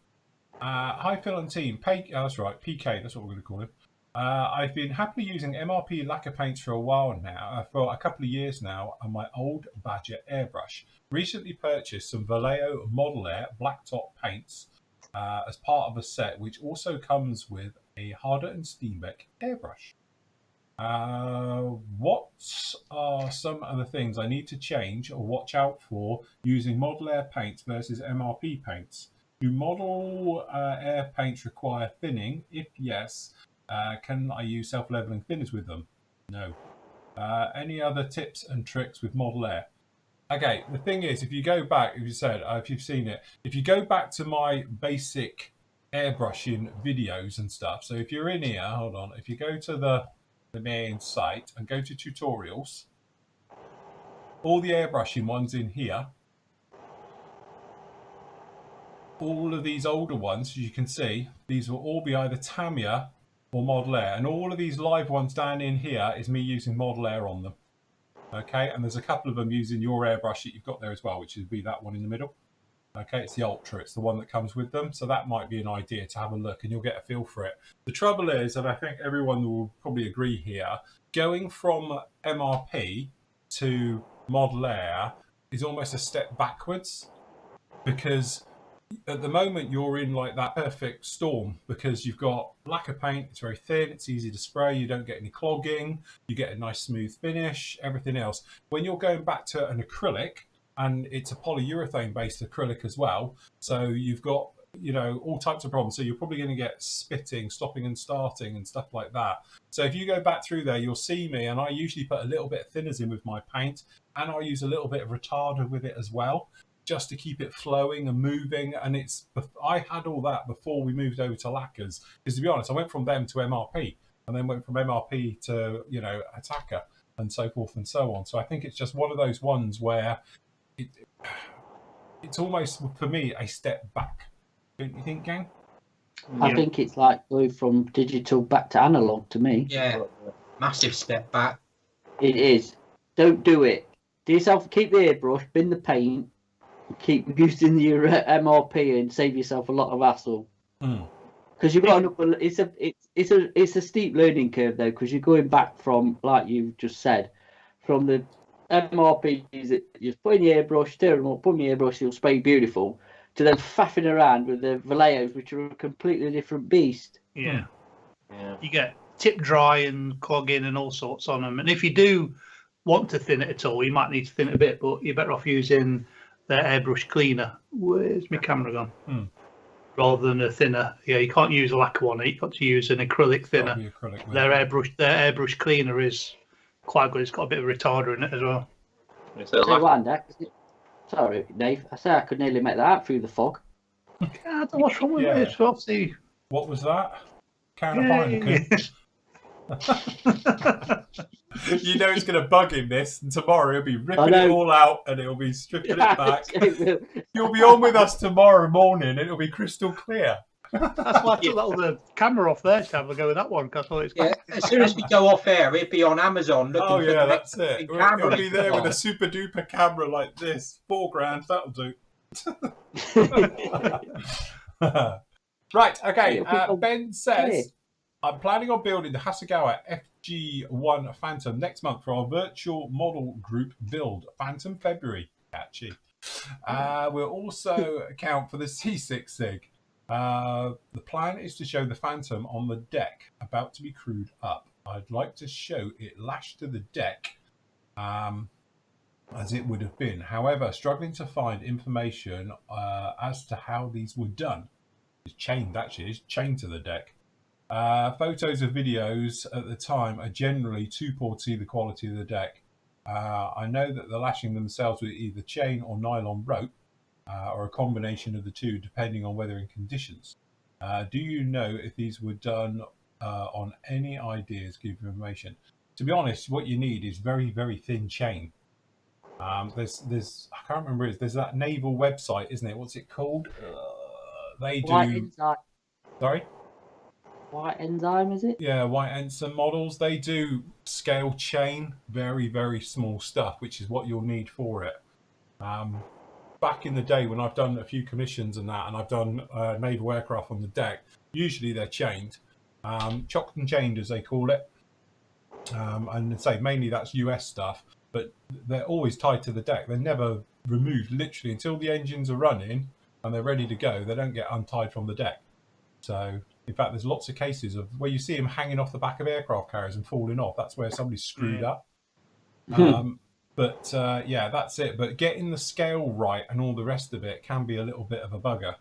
hi Phil and team, that's right, PK, that's what we're going to call him. I've been happily using MRP lacquer paints for a while now, for a couple of years now, on my old Badger airbrush. Recently purchased some Vallejo Model Air blacktop paints as part of a set, which also comes with a Harder and Steenbeck airbrush. What are some of the things I need to change or watch out for using Model Air paints versus MRP paints? Do Model Air paints require thinning? If yes, can I use self-leveling thinners with them? No. Any other tips and tricks with Model Air? Okay, the thing is, if you go back, if you've seen it, if you go back to my basic airbrushing videos and stuff, so if you're in here, hold on, if you go to the main site and go to tutorials, all the airbrushing ones in here, all of these older ones, as you can see, these will all be either Tamiya or Model Air, and all of these live ones down in here is me using Model Air on them. Okay, and there's a couple of them using your airbrush that you've got there as well, which would be that one in the middle. Okay, it's the Ultra, it's the one that comes with them, so that might be an idea to have a look and you'll get a feel for it. The trouble is, and I think everyone will probably agree here, going from MRP to Model Air is almost a step backwards, because at the moment you're in like that perfect storm, because you've got lacquer paint, it's very thin, it's easy to spray, you don't get any clogging, you get a nice smooth finish, everything else. When you're going back to an acrylic, and it's a polyurethane based acrylic as well, so you've got, you know, all types of problems. So you're probably going to get spitting, stopping and starting and stuff like that. So if you go back through there, you'll see me, and I usually put a little bit of thinners in with my paint, and I use a little bit of retarder with it as well, just to keep it flowing and moving. And I had all that before we moved over to lacquers, because to be honest, I went from them to MRP, and then went from MRP to, you know, Attacker, and so forth and so on. So I think it's just one of those ones where it's almost, for me, a step back. Don't you think, gang? I think it's like going from digital back to analog to me. Yeah, massive step back. It is. Don't do it. Do yourself, keep the airbrush, bin the paint, keep using your MRP and save yourself a lot of hassle. Because you've got it's a steep learning curve though, because you're going back from, like you've just said, from the MRPs that you put in your airbrush, stir them up, put in your airbrush, you'll spray beautiful, to then faffing around with the Vallejos, which are a completely different beast. Yeah. You get tip dry and clogging and all sorts on them. And if you do want to thin it at all, you might need to thin it a bit, but you're better off using the airbrush cleaner. Where's my camera gone? Rather than a thinner. Yeah, you can't use a lacquer one. You've got to use an acrylic thinner. Their airbrush cleaner is quite good. It's got a bit of retarder in it as well. Sorry, Dave. I said I could nearly make that out through the fog. I don't know what's wrong with it. It's obviously... What was that? Can of Heineken. You know it's going to bug him this, and tomorrow he'll be ripping it all out and he'll be stripping it back. You'll be on with us tomorrow morning and it'll be crystal clear. That's why I took the camera off there to have a go with that one. Cause as soon as we go off air, it'd be on Amazon looking for the that's it. We'll be there with a super duper camera like this. $4,000, that'll do. Right, okay. Ben says, I'm planning on building the Hasegawa FG1 Phantom next month for our virtual model group build. Phantom February. Catchy. We'll also account for the C6 SIG. The plan is to show the Phantom on the deck, about to be crewed up. I'd like to show it lashed to the deck as it would have been. However, struggling to find information as to how these were done. It's chained, actually. It's chained to the deck. Photos and videos at the time are generally too poor to see the quality of the deck. I know that the lashing themselves with either chain or nylon rope, or a combination of the two, depending on weather and conditions. Do you know if these were done on any ideas, give you information. To be honest, what you need is very, very thin chain. There's I can't remember. There's that naval website, isn't it? What's it called? They do. White enzyme. Sorry. White enzyme, is it? Yeah, White Ensign models. They do scale chain, very, very small stuff, which is what you'll need for it. Back in the day when I've done a few commissions and that, and I've done naval aircraft on the deck, usually they're chained, chocked and chained as they call it. And say mainly that's US stuff, but they're always tied to the deck. They're never removed, literally, until the engines are running and they're ready to go. They don't get untied from the deck. So, in fact, there's lots of cases of where you see them hanging off the back of aircraft carriers and falling off. That's where somebody's screwed up. But yeah, that's it. But getting the scale right and all the rest of it can be a little bit of a bugger.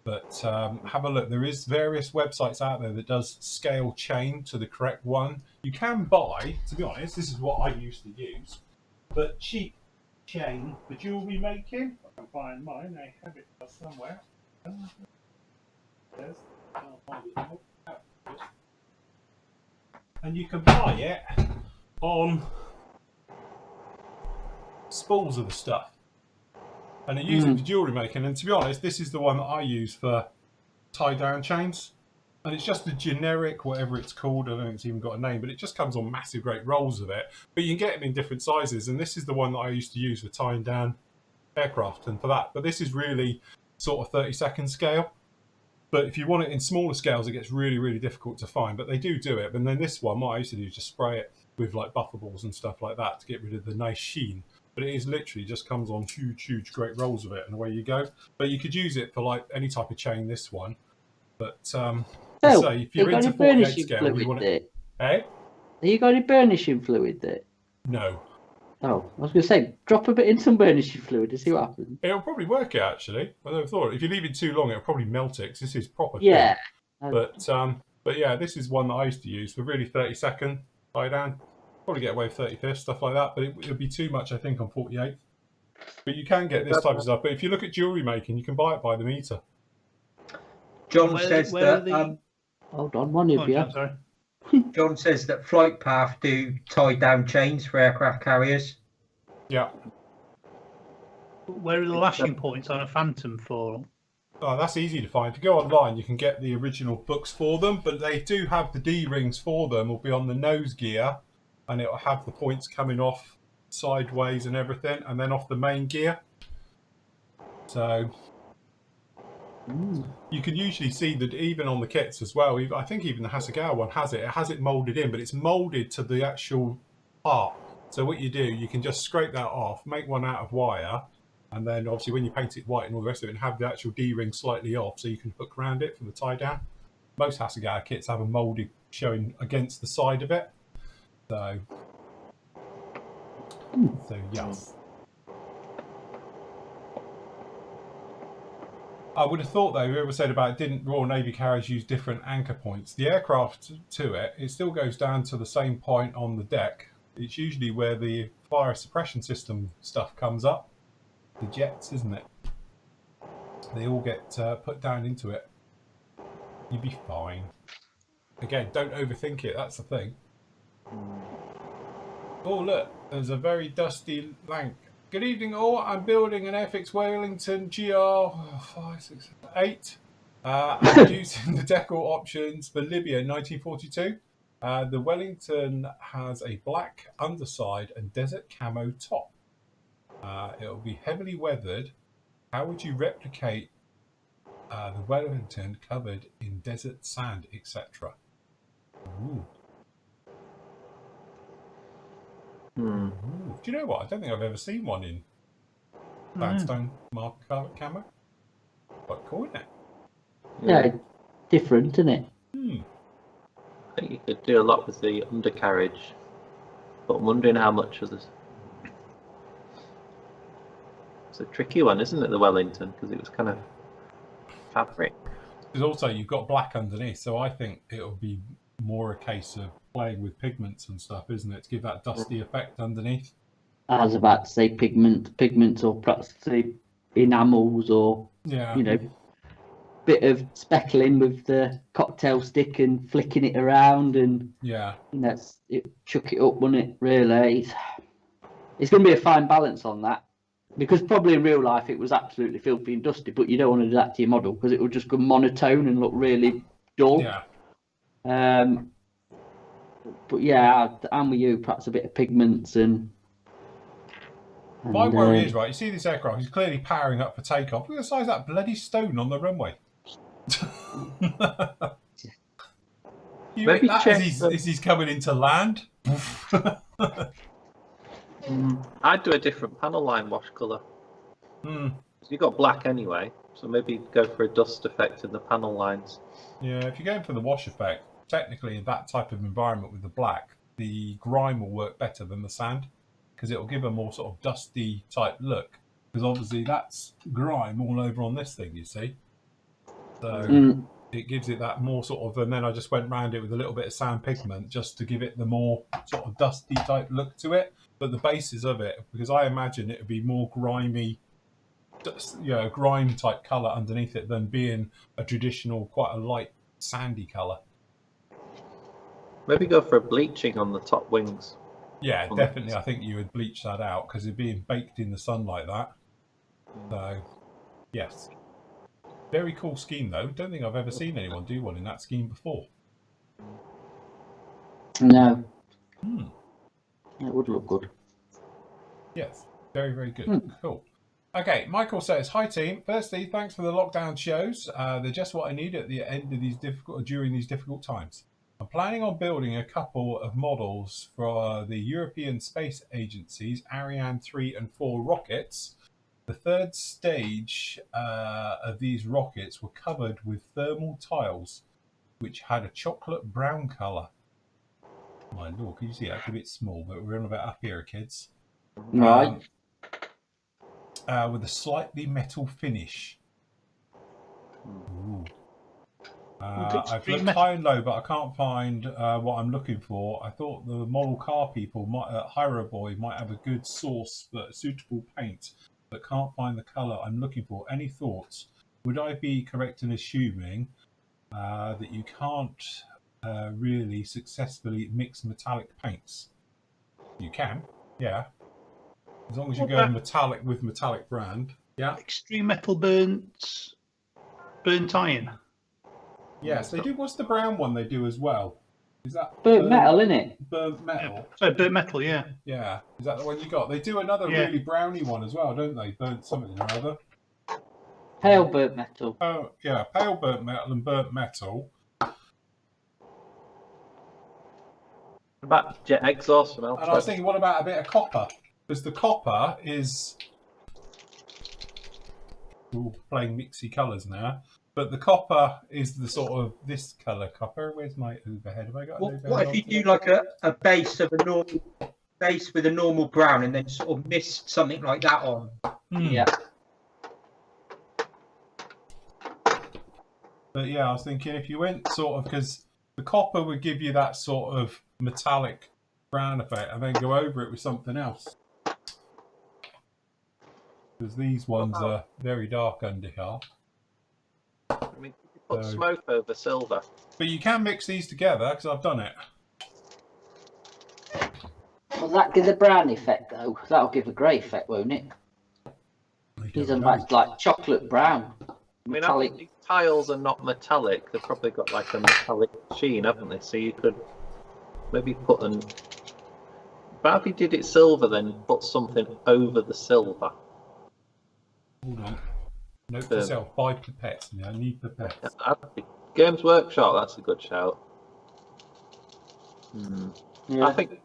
But have a look. There is various websites out there that does scale chain to the correct one. You can buy, to be honest, this is what I used to use, but cheap chain for jewellery making. I can find mine. I have it somewhere. And you can buy it on spools of the stuff, and they use it for jewellery making. And to be honest, this is the one that I use for tie down chains, and it's just a generic whatever it's called. I don't think it's even got a name, but it just comes on massive great rolls of it. But you can get them in different sizes, and this is the one that I used to use for tying down aircraft and for that. But this is really sort of 30-second scale. But if you want it in smaller scales, it gets really, really difficult to find. But they do it. And then this one, what I used to do is just spray it with like buffer balls and stuff like that to get rid of the nice sheen. But it is literally just comes on huge, great rolls of it, and away you go. But you could use it for like any type of chain, this one. But say, if you're into 48 scale, you want it. Hey? Have you got any burnishing fluid there? No. Oh, I was going to say, drop a bit in some burnishing fluid to see what happens. It'll probably work it, actually. I never thought. If you leave it too long, it'll probably melt it, because this is proper. Yeah. Thin. But yeah, this is one that I used to use for really 30-second tie down. Probably get away with 35th, stuff like that, but it would be too much, I think, on 48th. But you can get this type of stuff. But if you look at jewellery making, you can buy it by the meter. John says that. Hold on, one of you. Sorry. John says that Flight Path do tie down chains for aircraft carriers. Yeah. Where are the lashing points on a Phantom for? Oh, that's easy to find. If you go online, you can get the original books for them, but they do have the D-rings for them. Will be on the nose gear, and it'll have the points coming off sideways and everything, and then off the main gear. So you can usually see that even on the kits as well. I think even the Hasegawa one has it. It has it moulded in, but it's moulded to the actual part. So what you do, you can just scrape that off, make one out of wire, and then obviously when you paint it white and all the rest of it, and have the actual D-ring slightly off so you can hook around it for the tie down. Most Hasegawa kits have a moulded showing against the side of it. So yes. I would have thought, though, whoever said about didn't Royal Navy carriers use different anchor points? The aircraft to it still goes down to the same point on the deck. It's usually where the fire suppression system stuff comes up. The jets, isn't it? They all get put down into it. You'd be fine. Again, don't overthink it. That's the thing. Oh, look. There's a very dusty lank. Good evening, all. I'm building an Airfix Wellington GR568. I'm using the decor options for Libya 1942. The Wellington has a black underside and desert camo top. It'll be heavily weathered. How would you replicate the Wellington covered in desert sand, etc.? Ooh. Ooh. Do you know what? I don't think I've ever seen one in sandstone mark camo. Quite cool, isn't it? Yeah, different, isn't it? I think you could do a lot with the undercarriage, but I'm wondering how much of this. It's a tricky one, isn't it, the Wellington? Because it was kind of fabric. Because also you've got black underneath, so I think it'll be more a case of playing with pigments and stuff, isn't it, to give that dusty effect underneath? I was about to say pigments, or perhaps say enamels, or yeah, you know, bit of speckling with the cocktail stick and flicking it around, and Yeah. Chuck it up, wouldn't it? Really, it's going to be a fine balance on that, because probably in real life it was absolutely filthy and dusty, but you don't want to do that to your model because it will just go monotone and look really dull. Yeah. But yeah, I'm with you. Perhaps a bit of pigments and My worry is, right, you see this aircraft, he's clearly powering up for takeoff. Look at the size of that bloody stone on the runway. You Maybe that check as he's coming into land. I'd do a different panel line wash colour. You've got black anyway, so maybe go for a dust effect in the panel lines. Yeah, if you're going for the wash effect, technically in that type of environment with the black, the grime will work better than the sand, because it will give a more sort of dusty type look. Because obviously that's grime all over on this thing, you see. So it gives it that more sort of, and then I just went round it with a little bit of sand pigment just to give it the more sort of dusty type look to it. But the basis of it, because I imagine it would be more grimy, grime type colour underneath it than being a traditional, quite a light sandy colour. Maybe go for a bleaching on the top wings. Yeah, definitely. I think you would bleach that out because it's being baked in the sun like that. So, yes. Very cool scheme, though. Don't think I've ever seen anyone do one in that scheme before. No. It would look good. Yes, very, very good. Cool. Okay, Michael says, "Hi team. Firstly, thanks for the lockdown shows. They're just what I need at the end of during these difficult times. I'm planning on building a couple of models for the European Space Agency's Ariane 3 and 4 rockets. The third stage of these rockets were covered with thermal tiles, which had a chocolate brown colour." My lord, can you see that's a bit small, but we're on about up here, kids. Right. With a slightly metal finish. Ooh. I've looked high and low, but I can't find what I'm looking for. I thought the model car people Hiroboy might have a good source for suitable paint, but can't find the colour I'm looking for. Any thoughts? Would I be correct in assuming that you can't really successfully mix metallic paints? You can, yeah. As long as you're going metallic with metallic brand, yeah. Extreme metal burnt iron. Yes, they do. What's the brown one they do as well? Is that Burnt metal, isn't it? Burnt metal. Yeah. So burnt metal, yeah. Yeah. Is that the one you got? They do another really browny one as well, don't they? Burnt something or other. Pale burnt metal. Oh, yeah. Pale burnt metal and burnt metal. What about jet exhaust from Alpha? And I was thinking, what about a bit of copper? Because the copper is... Ooh, playing mixy colours now. But the copper is the sort of this colour copper. Where's my overhead? Have I got an overhead? What if you do like a base of a normal base with a normal brown and then sort of mist something like that on? Yeah. But yeah, I was thinking if you went sort of, because the copper would give you that sort of metallic brown effect and then go over it with something else. Because these ones are very dark under here. I mean, you put smoke over silver. But you can mix these together because I've done it. Will that give a brown effect though? That'll give a grey effect, won't it? These are like chocolate brown. I mean, I think these tiles are not metallic. They've probably got like a metallic sheen, haven't they? So you could maybe put them. But if you did it silver, then put something over the silver. Hold on. Note to self, buy pipettes. Yeah, I need pipettes. Games Workshop, that's a good shout. Yeah. I think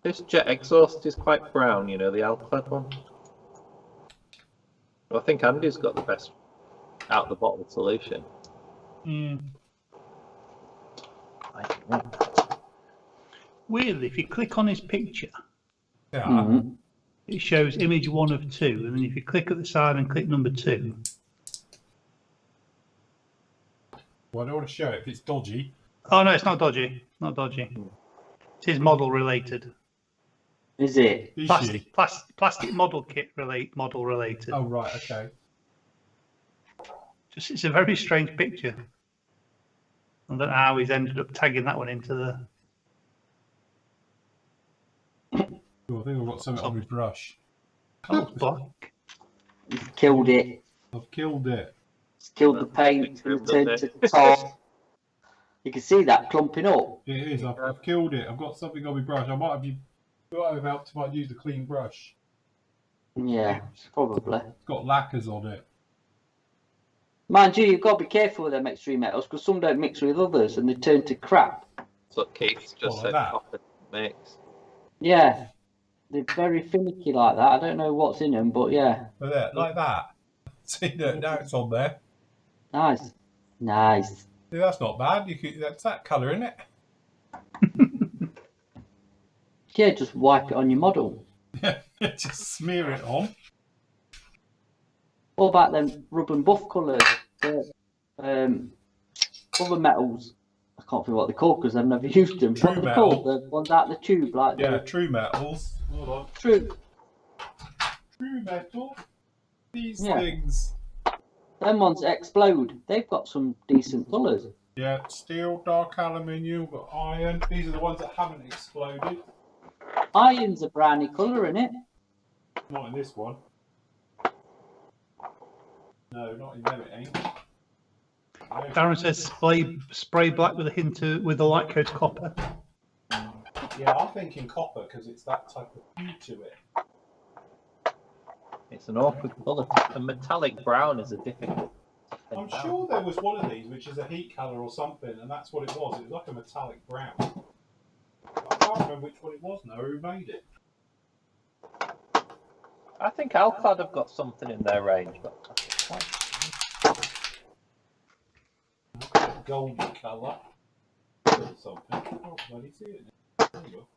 this jet exhaust is quite brown, you know, the Alclad one. Well, I think Andy's got the best out of the bottle solution. Weirdly, if you click on his picture, Yeah. it shows image 1 of 2, and then if you click at the side and click number 2. Well, I don't want to show it if it's dodgy. Oh no, it's not dodgy. Not dodgy. It is model related. Is it? Plastic model kit model related. Oh right, okay. it's a very strange picture. I don't know how he's ended up tagging that one into the. Oh, I think I've got something on my brush. Oh, it's black. He's killed it. I've killed it. He's killed the paint. It's going to turn to the top. You can see that clumping up. It is. I've killed it. I've got something on my brush. I might have used a clean brush. Yeah, probably. It's got lacquers on it. Mind you, you've got to be careful with them extreme metals because some don't mix with others and they turn to crap. That's what Keith's just Like said. that? Copper mix. Yeah, they're very finicky like that. I don't know what's in them, but yeah. But there, like that. See that now it's on there. Nice. Nice. See, that's not bad. That's that colour, isn't it? Yeah, just wipe it on your model. Yeah, just smear it on. What about them rub and buff colours? Other metals. I can't think what they're called because I've never used them. True What are they metal. called? The ones out the tube, like Yeah, the true metals. Hold on. true. True metal. These Yeah. things. Them ones explode. They've got some decent colours. Yeah, steel, dark aluminium, got iron. These are the ones that haven't exploded. Iron's a browny colour, isn't it? Not in this one. No, not in them it ain't. No. Darren says spray black with a hint with a light coat copper. Yeah, I'm thinking copper because it's that type of hue to it. It's an awkward colour. A metallic brown is a difficult. I'm sure there was one of these which is a heat colour or something, and that's what it was. It was like a metallic brown. I can't remember which one it was now, who made it. I think Alclad have got something in their range, but Golden colour. Or something. I can't bloody see it now. There you go.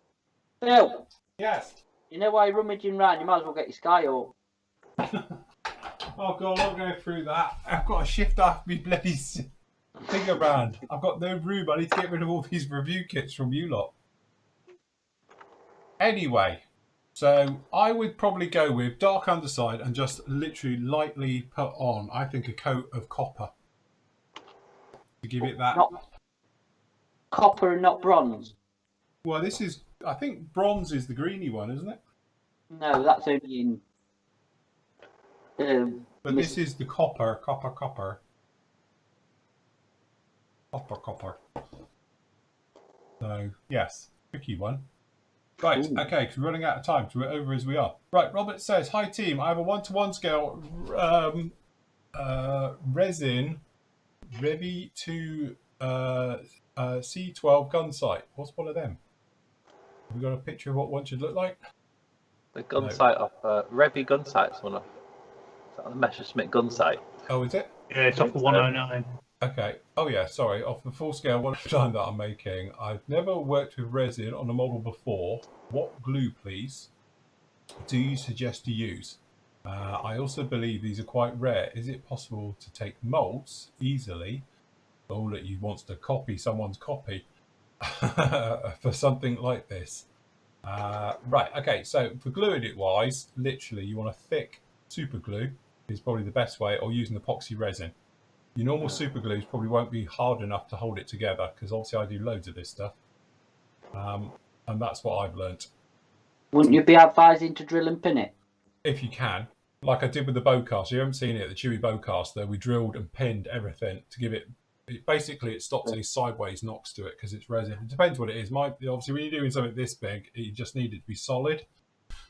Phil, Yes. you know why you're rummaging around? You might as well get your sky up. Oh god, I'm going through that. I've got to shift off me bloody finger brand. I've got no room. I need to get rid of all these review kits from you lot. Anyway, so I would probably go with dark underside and just literally lightly put on, I think, a coat of copper to give it that. Not copper and not bronze. Well, this is, I think bronze is the greeny one, isn't it? No, that's only in. But this is the copper. So, yes, tricky one. Right, Ooh. okay, because we're running out of time, so we're over as we are. Right, Robert says, hi team, I have a 1-to-1 scale resin Revi to C12 gun sight. What's one of them? Have we got a picture of what one should look like? the gun sight off Revi gun sight's one off. Is that on the Messerschmitt gun sight? Oh, is it? Yeah, it's off the 109. Okay. Oh yeah, sorry. Off the full scale one time that I'm making, I've never worked with resin on a model before. What glue, please, do you suggest to use? I also believe these are quite rare. Is it possible to take molds easily? Oh, that you wants to copy someone's copy for something like this. Right. Okay. So for gluing it wise, literally, you want a thick super glue is probably the best way, or using epoxy resin. Your normal super glues probably won't be hard enough to hold it together because obviously I do loads of this stuff, and that's what I've learnt. Wouldn't you be advising to drill and pin it? If you can, like I did with the bowcaster. You haven't seen it, the Chewy bowcaster. We drilled and pinned everything to give it. Basically, it stops any sideways knocks to it because it's resin. It depends what it is. Obviously, when you're doing something this big, you just need it to be solid.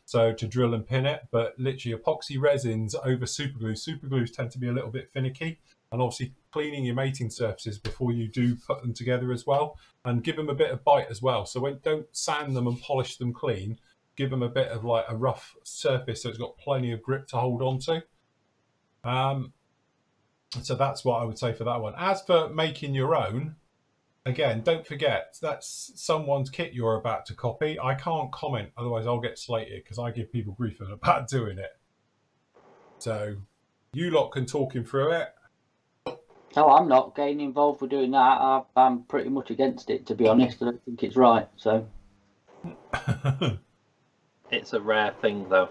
So to drill and pin it, but literally epoxy resins over superglue. Superglues tend to be a little bit finicky, and obviously cleaning your mating surfaces before you do put them together as well, and give them a bit of bite as well. So don't sand them and polish them clean. Give them a bit of like a rough surface so it's got plenty of grip to hold on to. So that's what I would say for that one. As for making your own, again, don't forget, that's someone's kit you're about to copy. I can't comment, otherwise I'll get slated because I give people grief about doing it. So you lot can talk him through it. No, I'm not getting involved with doing that. I'm pretty much against it, to be honest. I don't think it's right. So It's a rare thing, though.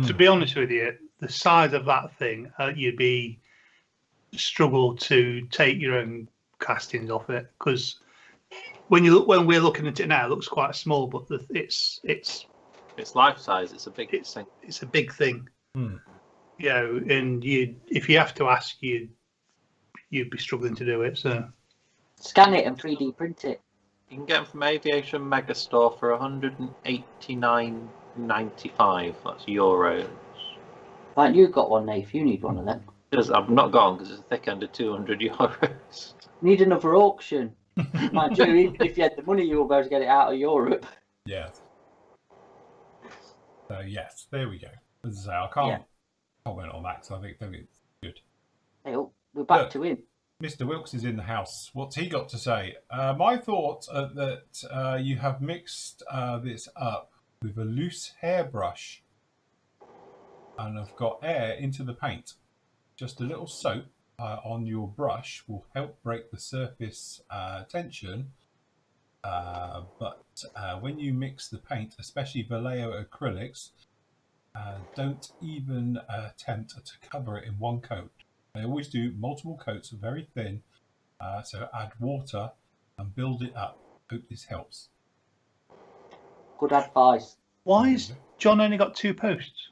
To be honest with you, the size of that thing, you'd be struggle to take your own castings off it, because when we're looking at it now, it looks quite small, but it's life size. It's a big thing. It's a big thing. Hmm. You know, and if you have to ask, you'd be struggling to do it. So Scan it and 3D print it. You can get them from Aviation Megastore for £189.95. That's euros. Like you've got one, Nate. You need one of them. I've not got one because it's a thick end of €200. Need another auction. Mind you, even if you had the money, you will be able to get it out of Europe. Yes. So yes, there we go. As I say, I can't comment on that because I think it's good. Hey, we're back Look. to him. Mr. Wilkes is in the house. What's he got to say? My thoughts are that you have mixed this up with a loose hairbrush and have got air into the paint. Just a little soap on your brush will help break the surface tension. But when you mix the paint, especially Vallejo acrylics, don't even attempt to cover it in one coat. I always do multiple coats, very thin, so add water and build it up. Hope this helps. Good advice. why has John only got 2 posts?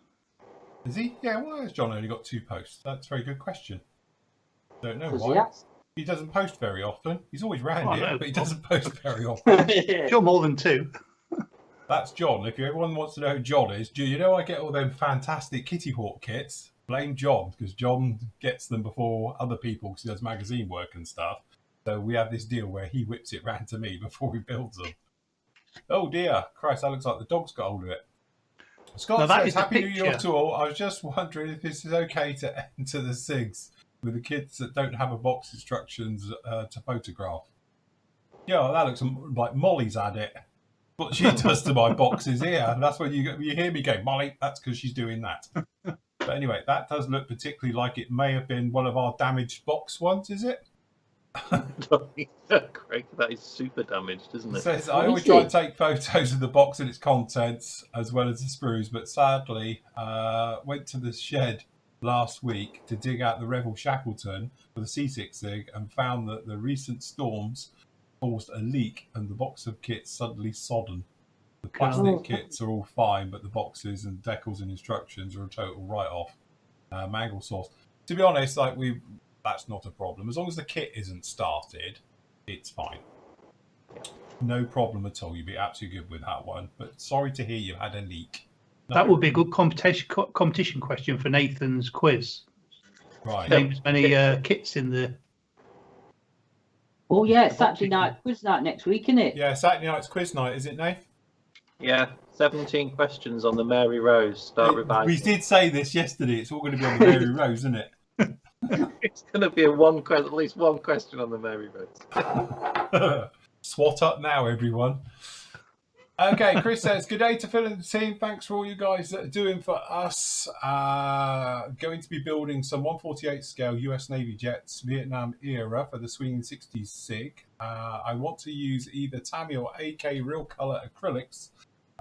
Is he? Yeah, why has John only got 2 posts? That's a very good question. Don't know Because why. he He doesn't post very often. He's always round Oh, here, no. but he doesn't post very often. has. John more than 2. That's John. If everyone wants to know who John is, do you know I get all them fantastic Kitty Hawk kits? Blame John, because John gets them before other people because he does magazine work and stuff. So we have this deal where he whips it round to me before he builds them. Oh dear, Christ, that looks like the dog's got hold of it. Scott Now, that says, is the Happy New Year picture. to all. I was just wondering if this is okay to enter the SIGs with the kids that don't have a box instructions to photograph. Yeah, that looks like Molly's had it. What she does to my boxes here. And that's when you hear me go, Molly, that's because she's doing that. But anyway, that does look particularly like it may have been one of our damaged box ones, is it? Craig, that is super damaged, isn't It it? says, I always is try it? to take photos of the box and its contents as well as the sprues, but sadly went to the shed last week to dig out the Revel Shackleton for the C6 SIG and found that the recent storms caused a leak and the box of kits suddenly sodden. The plastic Oh. kits are all fine, but the boxes and decals and instructions are a total write-off. Mangle sauce. To be honest, that's not a problem. As long as the kit isn't started, it's fine. No problem at all. You'd be absolutely good with that one. But sorry to hear you had a leak. No. That would be a good competition question for Nathan's quiz. Right. Name as many kits in the. Oh yeah, Saturday night quiz night next week, isn't it? Yeah, Saturday night's quiz night, is it, Nath? Yeah, 17 questions on the Mary Rose. Start revising. We did say this yesterday. It's all going to be on the Mary Rose, isn't it? It's going to be at least one question on the Mary Rose. Swat up now, everyone. Okay, Chris says, good day to Phil and the team. Thanks for all you guys that are doing for us. Going to be building some 148 scale US Navy jets, Vietnam era for the Swinging 60s SIG. I want to use either Tamiya or AK real color acrylics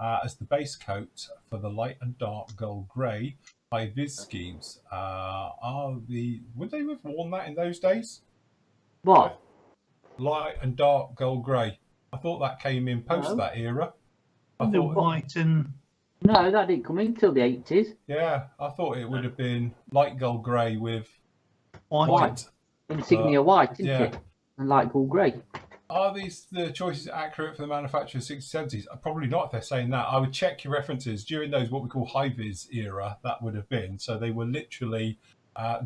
as the base coat for the light and dark gold grey high vis schemes. Would they have worn that in those days? What? Light and dark gold grey. I thought that came in post No. that era. I The thought, white and No, that didn't come in till the 80s. yeah, I thought it would have been light gold grey with white. white. Insignia white, isn't yeah. it? And light gold grey. Are the choices accurate for the manufacturer of 60s, 70s? Probably not if they're saying that. I would check your references. During those, what we call high-vis era, that would have been. So they were literally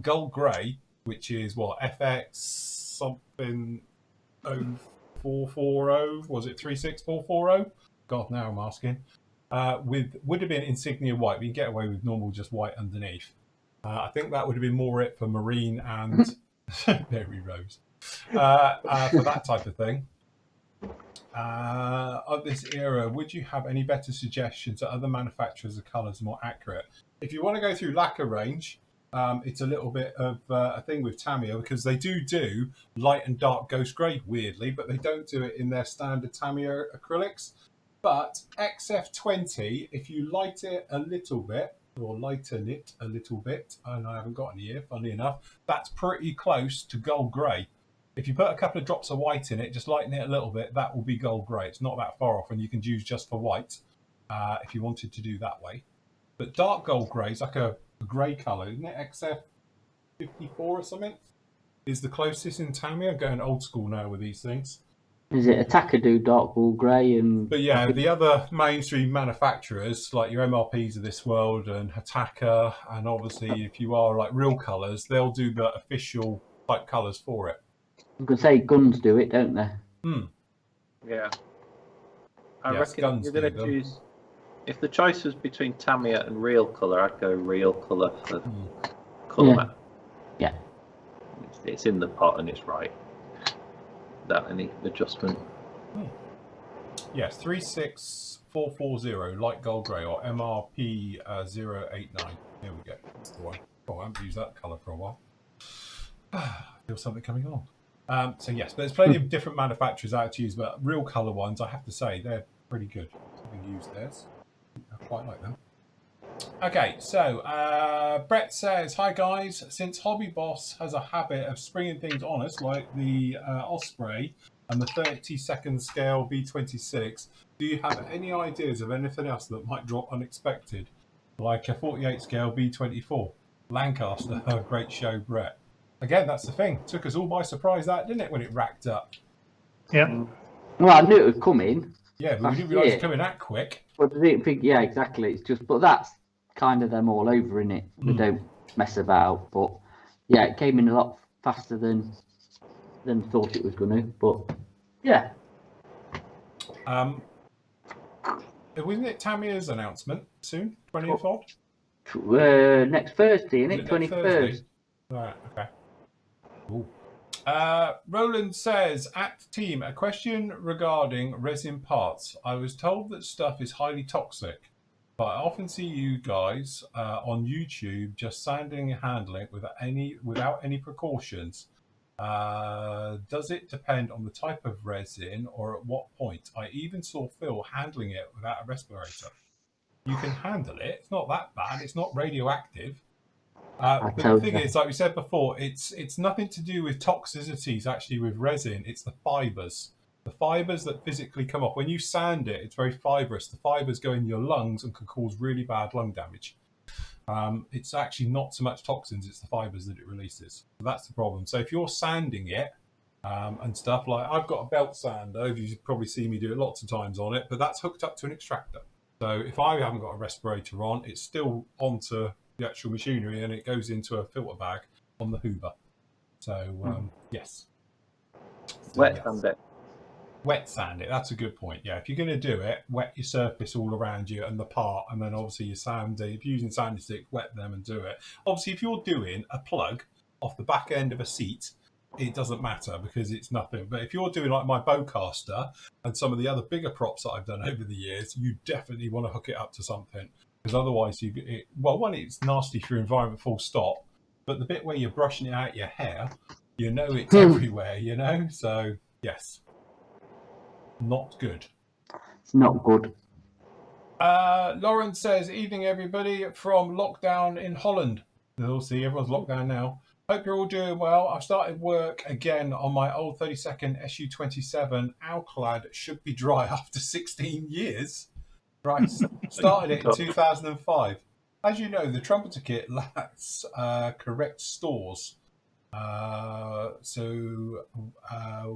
gold grey, which is what, FX something 0440? Was it 36440? God, now I'm asking. Would have been insignia white, but you can get away with normal just white underneath. I think that would have been more it for marine and Mary Rose. For that type of thing. Of this era, would you have any better suggestions that other manufacturers of colours are more accurate? If you want to go through lacquer range, it's a little bit of a thing with Tamiya because they do light and dark ghost grey, weirdly, but they don't do it in their standard Tamiya acrylics. But XF20, if you light it a little bit, or lighten it a little bit, and I haven't got any here, funnily enough, that's pretty close to gold grey. If you put a couple of drops of white in it, just lighten it a little bit, that will be gold grey. It's not that far off, and you can use just for white if you wanted to do that way. But dark gold grey is like a grey colour, isn't it? XF54 or something is the closest in Tamiya. I'm going old school now with these things. Is it Attacker do dark wool grey? But yeah, the other mainstream manufacturers like your MRPs of this world and Attacker, and obviously if you are like Real Colours, they'll do the official type colours for it. I could say Guns do it, don't they? Yeah. I Yes, reckon Guns you're going do to them. choose. If the choice was between Tamiya and Real Colour, I'd go Real Colour for colour Yeah. map. Yeah. It's in the pot and it's right. Without any adjustment. Yes, 36440 light gold grey or MRP 089. Here we go. That's the one. Oh, I haven't used that colour for a while. I feel something coming on. So yes, but there's plenty of different manufacturers out to use, but Real Colour ones, I have to say, they're pretty good. Having used theirs, I quite like them. Okay, so Brett says, hi guys, since Hobby Boss has a habit of springing things on us, like the Osprey and the 30-second scale B26, do you have any ideas of anything else that might drop unexpected, like a 48 scale B24? Lancaster, great show, Brett. Again, that's the thing. Took us all by surprise, that, didn't it, when it racked up? Yeah. Well, I knew it would come in. Yeah, but we didn't realise it was coming that quick. But I didn't think, yeah, exactly. It's just, but that's kind of them all over, in it. They don't mess about. But yeah, it came in a lot faster than thought it was going to. But yeah. Wasn't it Tamiya's announcement soon? 20th odd? Next Thursday, isn't it? 21st. Right, okay. Ooh. Roland says, at team, a question regarding resin parts. I was told that stuff is highly toxic, but I often see you guys on YouTube just sanding and handling it without any precautions. Does it depend on the type of resin or at what point? I even saw Phil handling it without a respirator. You can handle it. It's not that bad. It's not radioactive. But the thing is, like we said before, it's nothing to do with toxicities actually with resin. It's the fibers that physically come off. When you sand it, it's very fibrous. The fibers go in your lungs and can cause really bad lung damage. It's actually not so much toxins, it's the fibers that it releases. So that's the problem. So if you're sanding it and stuff, like I've got a belt sander, you've probably seen me do it lots of times on it, but that's hooked up to an extractor. So if I haven't got a respirator on, it's still onto the actual machinery and it goes into a filter bag on the Hoover. So yes. Wet sand it. Wet sand it, that's a good point. Yeah, if you're going to do it, wet your surface all around you and the part, and then obviously you sand it. If you're using sanding sticks, wet them and do it. Obviously, if you're doing a plug off the back end of a seat, it doesn't matter because it's nothing. But if you're doing like my bowcaster and some of the other bigger props that I've done over the years, you definitely want to hook it up to something. Because otherwise, one, it's nasty for your environment, full stop. But the bit where you're brushing it out your hair, you know it's everywhere, you know? So, yes. Not good. It's not good. Lauren says, evening everybody from lockdown in Holland. You'll see, everyone's locked down now. Hope you're all doing well. I've started work again on my old 32nd SU-27. Alclad should be dry after 16 years. Right, started it in 2005. As you know, the trumpeter kit lacks correct stores.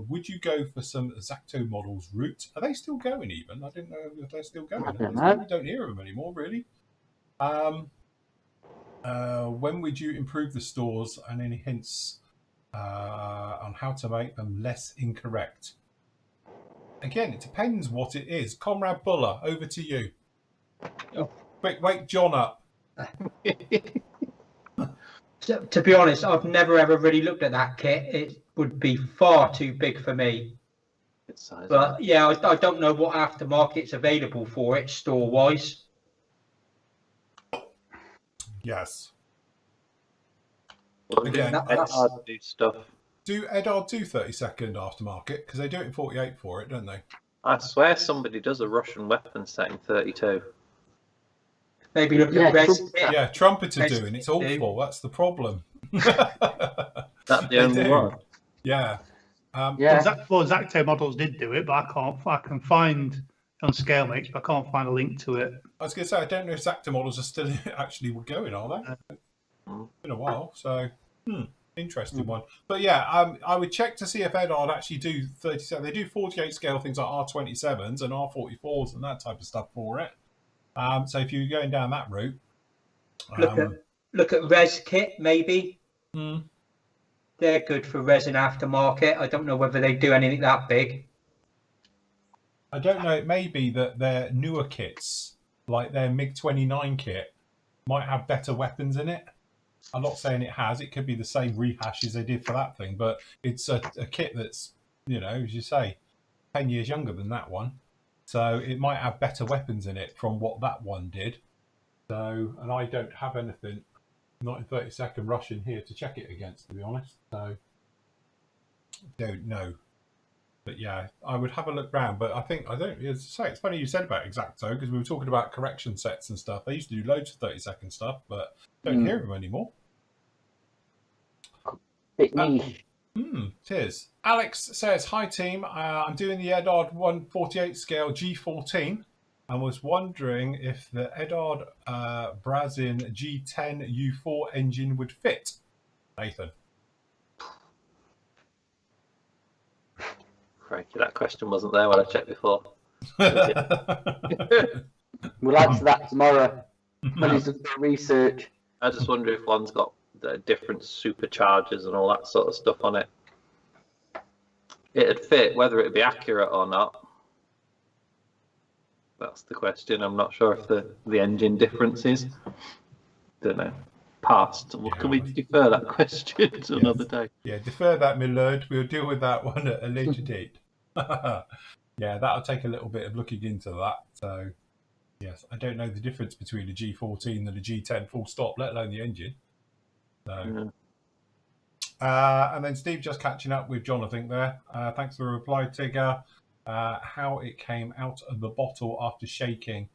Would you go for some Zacto models route? Are they still going even? I didn't know if they're still going. I don't know. We don't hear of them anymore, really. When would you improve the stores and any hints on how to make them less incorrect? Again, it depends what it is. Comrade Buller, over to you. Oh. Quick, wake John up. So, to be honest, I've never ever really looked at that kit. It would be far too big for me. But yeah, I don't know what aftermarket's available for it store-wise. Yes. Well, Again, that's hard to do stuff. Do Edard do 30-second aftermarket? Because they do it in 48 for it, don't they? I swear somebody does a Russian weapon set in 32. Maybe look Yeah, at Res Trump- Kit. Yeah, Trumpets are Res doing. It's Kit do. awful. That's the problem. That's the They only do. one. Yeah. Yeah. Zacto models did do it, but I can find on scale mates, but I can't find a link to it. I was going to say, I don't know if Zacto models are still actually going, are they? It's been a while, so interesting one. But yeah, I would check to see if Eddard actually do 37. They do 48 scale things like R27s and R44s and that type of stuff for it. So if you're going down that route, Look at Res Kit, maybe. hmm. They're good for resin aftermarket. I don't know whether they do anything that big. I don't know. It may be that their newer kits, like their MiG-29 kit, might have better weapons in it. I'm not saying it has. It could be the same rehash as they did for that thing, but it's a kit that's, you know, as you say, 10 years younger than that one. So it might have better weapons in it from what that one did. So, and I don't have anything, not in 30-second Russian here to check it against, to be honest. So, don't know. But yeah, I would have a look round. But I don't, as I say, it's funny you said about Exacto, because we were talking about correction sets and stuff. They used to do loads of 30-second stuff, but don't hear of them anymore. Bit niche. Cheers. Alex says, hi team, I'm doing the Eddard 148 scale G14 and was wondering if the Eddard Brazin G10 U4 engine would fit. Nathan. Crikey, that question wasn't there when I checked before. We'll answer that tomorrow when he's done the research. I just wonder if one's got the different superchargers and all that sort of stuff on it. It'd fit, whether it'd be accurate or not. That's the question. I'm not sure if the engine differences. Don't know. Passed. Well, can we defer that question to another day? Yeah, defer that, my lord. We'll deal with that one at a later date. Yeah, that'll take a little bit of looking into that. So, yes, I don't know the difference between a G14 and a G10 full stop, let alone the engine. So, and then Steve just catching up with John, I think there. Thanks for the reply, Tigger. How it came out of the bottle after shaking.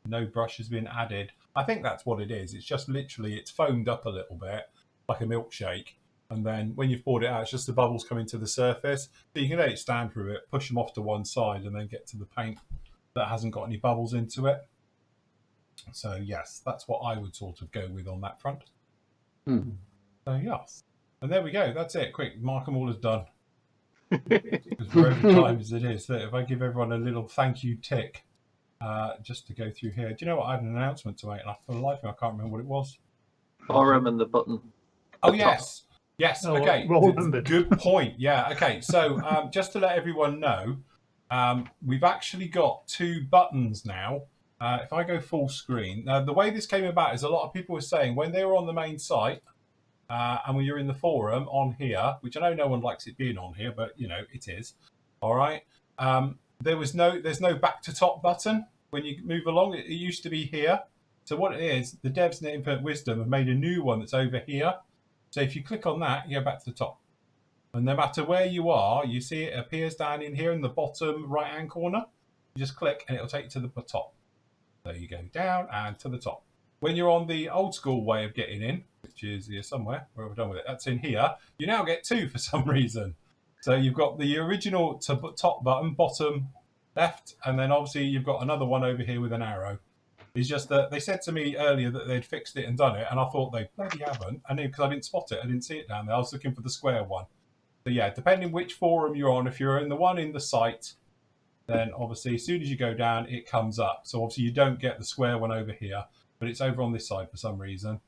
No brush has been added. I think that's what it is. It's just literally, it's foamed up a little bit, like a milkshake. And then when you've poured it out, it's just the bubbles coming to the surface. So you can let it stand for a bit, push them off to one side, and then get to the paint that hasn't got any bubbles into it. So yes, that's what I would sort of go with on that front. So yes. And there we go. That's it. Quick, mark them all as done. Because we're over time as it is. So if I give everyone a little thank you tick, just to go through here. Do you know what? I had an announcement to make, and for the life of me, I can't remember what it was. Forum and the button. Oh, yes. Yes. Oh, okay. well remembered. Good point. Yeah. Okay. So just to let everyone know, we've actually got 2 buttons now. If I go full screen, now the way this came about is a lot of people were saying when they were on the main site, and when you're in the forum on here, which I know no one likes it being on here, but you know it is. All right. There's no back to top button when you move along. It used to be here. So what it is, the devs in Infinite Wisdom have made a new one that's over here. So if you click on that, you go back to the top. And no matter where you are, you see it appears down in here in the bottom right-hand corner. You just click and it'll take you to the top. So you go down and to the top. When you're on the old school way of getting in, which is here somewhere, where we're done with it, that's in here, you now get 2 for some reason. So you've got the original top button, bottom left, and then obviously you've got another one over here with an arrow. It's just that they said to me earlier that they'd fixed it and done it, and I thought they bloody haven't. And because I didn't spot it, I didn't see it down there. I was looking for the square one. So yeah, depending which forum you're on, if you're in the one in the site, then obviously as soon as you go down, it comes up. So obviously you don't get the square one over here, but it's over on this side for some reason.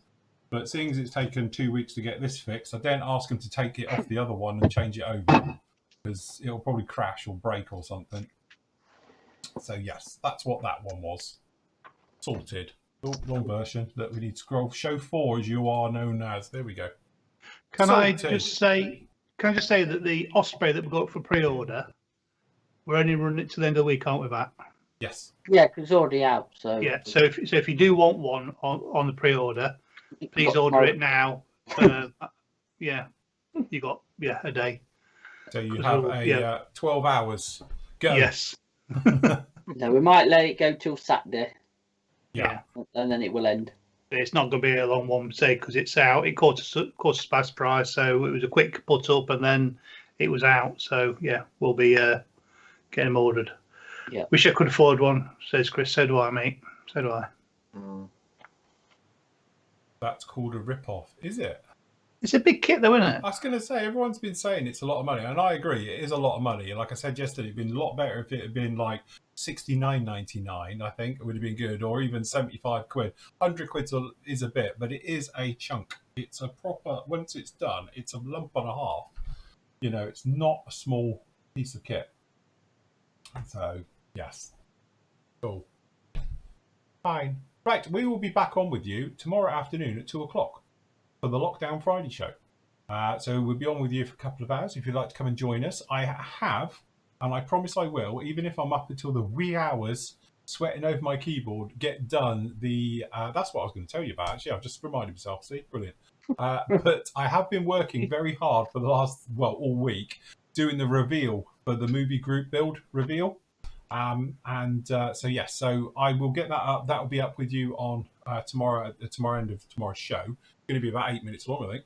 But seeing as it's taken 2 weeks to get this fixed, I didn't ask them to take it off the other one and change it over, because it'll probably crash or break or something. So yes, that's what that one was. Sorted. Oh, wrong version. That we need to scroll. Show 4 as you are known as. There we go. Can I just say that the Osprey that we got for pre-order, we're only running it to the end of the week, aren't we, Matt? Yes. Yeah, because it's already out. So Yeah. So if you do want one on the pre-order, please order it now. Yeah, you got a day. So you have a 12 hours. Go. Yes. no, we might let it go till Saturday. Yeah. and then it will end. It's not going to be a long one, say, because it's out. It caught us past price, so it was a quick put up, and then it was out. So yeah, we'll be getting them ordered. Yeah. Wish I could afford one, says Chris. So do I, mate. So do I. That's called a rip-off, is it? It's a big kit, though, isn't it? I was going to say, everyone's been saying it's a lot of money, and I agree, it is a lot of money. And like I said yesterday, it'd been a lot better if it had been like $69.99, I think it would have been good, or even 75 quid. 100 quid is a bit, but it is a chunk. It's a proper, once it's done, it's a lump and a half. You know, it's not a small piece of kit. So, yes. Cool. Fine. Right, we will be back on with you tomorrow afternoon at 2 o'clock for the Lockdown Friday show. So we'll be on with you for a couple of hours if you'd like to come and join us. I have, and I promise I will, even if I'm up until the wee hours sweating over my keyboard, get done the... that's what I was going to tell you about, actually. I've just reminded myself. See? Brilliant. But I have been working very hard for the last, well, all week, doing the reveal for the movie group build reveal. So yes, so I will get that up. That will be up with you on tomorrow at the tomorrow end of tomorrow's show. It's going to be about 8 minutes long, I think.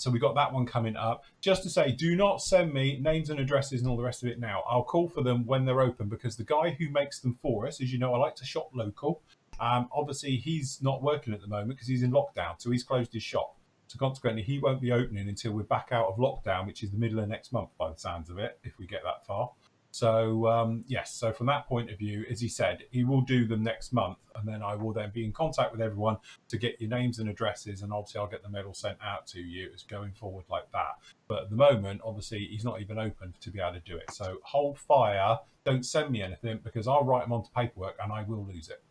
So we got that one coming up. Just to say, do not send me names and addresses and all the rest of it now. I'll call for them when they're open, because the guy who makes them for us, as you know, I like to shop local. Obviously, he's not working at the moment because he's in lockdown, so he's closed his shop. So consequently, he won't be opening until we're back out of lockdown, which is the middle of next month by the sounds of it, if we get that far. So, yes, so from that point of view, as he said, he will do them next month, and then I will then be in contact with everyone to get your names and addresses, and obviously I'll get the medal sent out to you as going forward like that. But at the moment, obviously, he's not even open to be able to do it. So hold fire, don't send me anything, because I'll write them onto paperwork and I will lose it.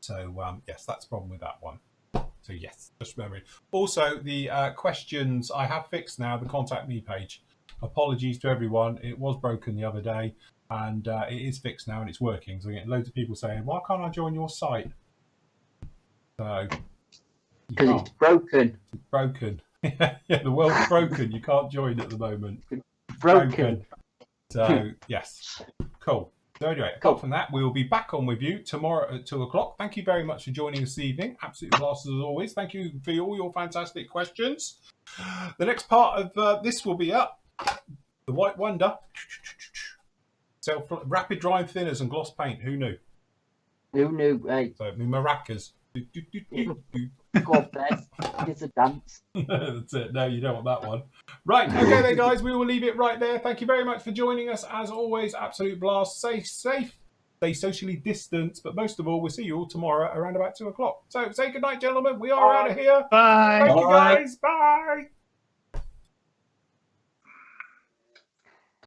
So, yes, that's the problem with that one. So, yes, just remembering. Also, the questions I have fixed now, the Contact Me page. Apologies to everyone. It was broken the other day, and it is fixed now and it's working. So we get loads of people saying, "Why can't I join your site?" So because it's broken. It's broken. Yeah, the world's broken. You can't join at the moment. Broken. So yes, cool. So anyway, apart from that, we will be back on with you tomorrow at 2 o'clock. Thank you very much for joining us this evening. Absolutely blast as always. Thank you for all your fantastic questions. The next part of this will be up. The White Wonder. Rapid drying thinners and gloss paint. Who knew? Who knew? Hey. So, maracas. Go on, Ben. It's a dance. That's it. No, you don't want that one. Right. Okay, then, guys. We will leave it right there. Thank you very much for joining us. As always, absolute blast. Stay safe. Stay socially distanced. But most of all, we'll see you all tomorrow around about 2 o'clock. So, say good night, gentlemen. We are out of here. Bye. Thank you, guys. Bye.